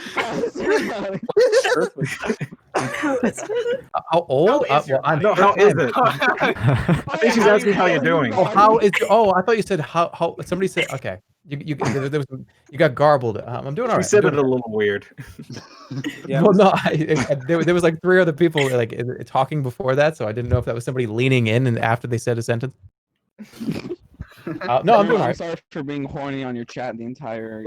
[SPEAKER 3] How old? Well, I'm
[SPEAKER 24] No, how is it? I think she's asking how you're doing.
[SPEAKER 3] Oh, how is? Oh, I thought you said how. Somebody said okay. You got garbled. I'm doing all right.
[SPEAKER 24] You said
[SPEAKER 3] I'm
[SPEAKER 24] it
[SPEAKER 3] doing
[SPEAKER 24] a little weird.
[SPEAKER 3] Well, no, there was like 3 other people like talking before that, so I didn't know if that was somebody leaning in and after they said a sentence. No, I'm doing all right.
[SPEAKER 7] sorry for being horny on your chat the entire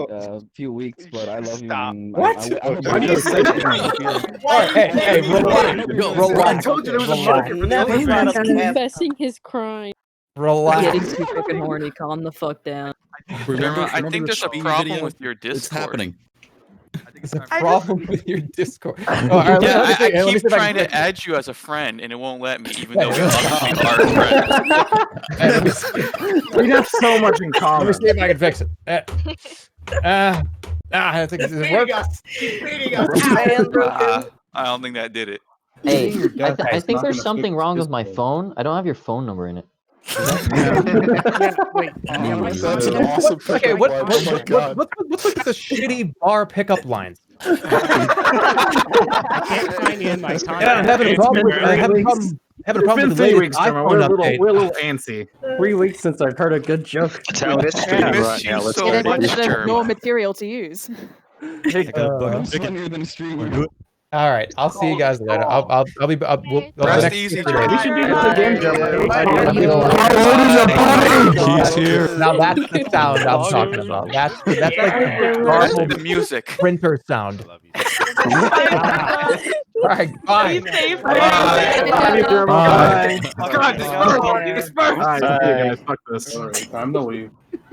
[SPEAKER 7] few weeks, but I love you. And
[SPEAKER 3] What?
[SPEAKER 7] I hope
[SPEAKER 24] Why do you say that?
[SPEAKER 3] All right, hey, relax.
[SPEAKER 2] I told you there was a market for
[SPEAKER 9] Never
[SPEAKER 2] the
[SPEAKER 9] brought up
[SPEAKER 2] elephant.
[SPEAKER 1] Confessing his crime.
[SPEAKER 3] Relax.
[SPEAKER 1] Getting too fucking horny. Calm the fuck down.
[SPEAKER 8] Jerma, I think
[SPEAKER 12] the
[SPEAKER 8] there's a
[SPEAKER 12] Speed
[SPEAKER 8] problem
[SPEAKER 12] video?
[SPEAKER 8] with your Discord.
[SPEAKER 12] It's happening.
[SPEAKER 3] There's a problem with your Discord. Oh, all right,
[SPEAKER 8] Yeah,
[SPEAKER 3] let me
[SPEAKER 8] I
[SPEAKER 3] see- let me
[SPEAKER 8] keep
[SPEAKER 3] see if I
[SPEAKER 8] trying
[SPEAKER 3] can
[SPEAKER 8] to add you as a friend, and it won't let me, even though we obviously are friends.
[SPEAKER 3] Hey, let me see.
[SPEAKER 24] We have so much in
[SPEAKER 3] Let
[SPEAKER 24] common.
[SPEAKER 3] me see if I can fix it. I think this works.
[SPEAKER 8] I don't think that did it.
[SPEAKER 4] Hey, I
[SPEAKER 14] It's
[SPEAKER 4] think
[SPEAKER 14] not
[SPEAKER 4] there's
[SPEAKER 14] gonna
[SPEAKER 4] something
[SPEAKER 14] fix
[SPEAKER 4] wrong
[SPEAKER 14] this
[SPEAKER 4] with my
[SPEAKER 14] thing.
[SPEAKER 4] phone. I don't have your phone number in it.
[SPEAKER 16] Wait,
[SPEAKER 21] That's an awesome pick.
[SPEAKER 3] Okay,
[SPEAKER 21] Oh my God.
[SPEAKER 3] what's like the shitty bar pickup lines?
[SPEAKER 16] I can't find you in my
[SPEAKER 3] Yeah, I'm having a problem with
[SPEAKER 24] It's been
[SPEAKER 3] the
[SPEAKER 24] 3
[SPEAKER 3] latest
[SPEAKER 24] weeks, Jerma.
[SPEAKER 3] iPhone
[SPEAKER 24] We're a
[SPEAKER 3] update.
[SPEAKER 24] little antsy.
[SPEAKER 17] 3 weeks since I've heard a good joke.
[SPEAKER 13] Tell us
[SPEAKER 8] I miss you so much,
[SPEAKER 1] There's no
[SPEAKER 8] Jerma.
[SPEAKER 1] material to use.
[SPEAKER 7] funnier than a streamer.
[SPEAKER 3] All right, I'll see you guys later. I'll be the
[SPEAKER 8] Rest
[SPEAKER 3] next
[SPEAKER 8] easy,
[SPEAKER 3] 3 days.
[SPEAKER 8] Jerma.
[SPEAKER 24] We should do this again, Jerma.
[SPEAKER 12] He's here.
[SPEAKER 3] Now that's the sound I'm talking about. That's like the garbled
[SPEAKER 8] The music.
[SPEAKER 3] printer sound. All right, bye.
[SPEAKER 24] Love you, Jerma.
[SPEAKER 3] Bye.
[SPEAKER 24] Bye.
[SPEAKER 2] God, this
[SPEAKER 24] All right, see you guys. Fuck this.
[SPEAKER 14] All right, time to leave.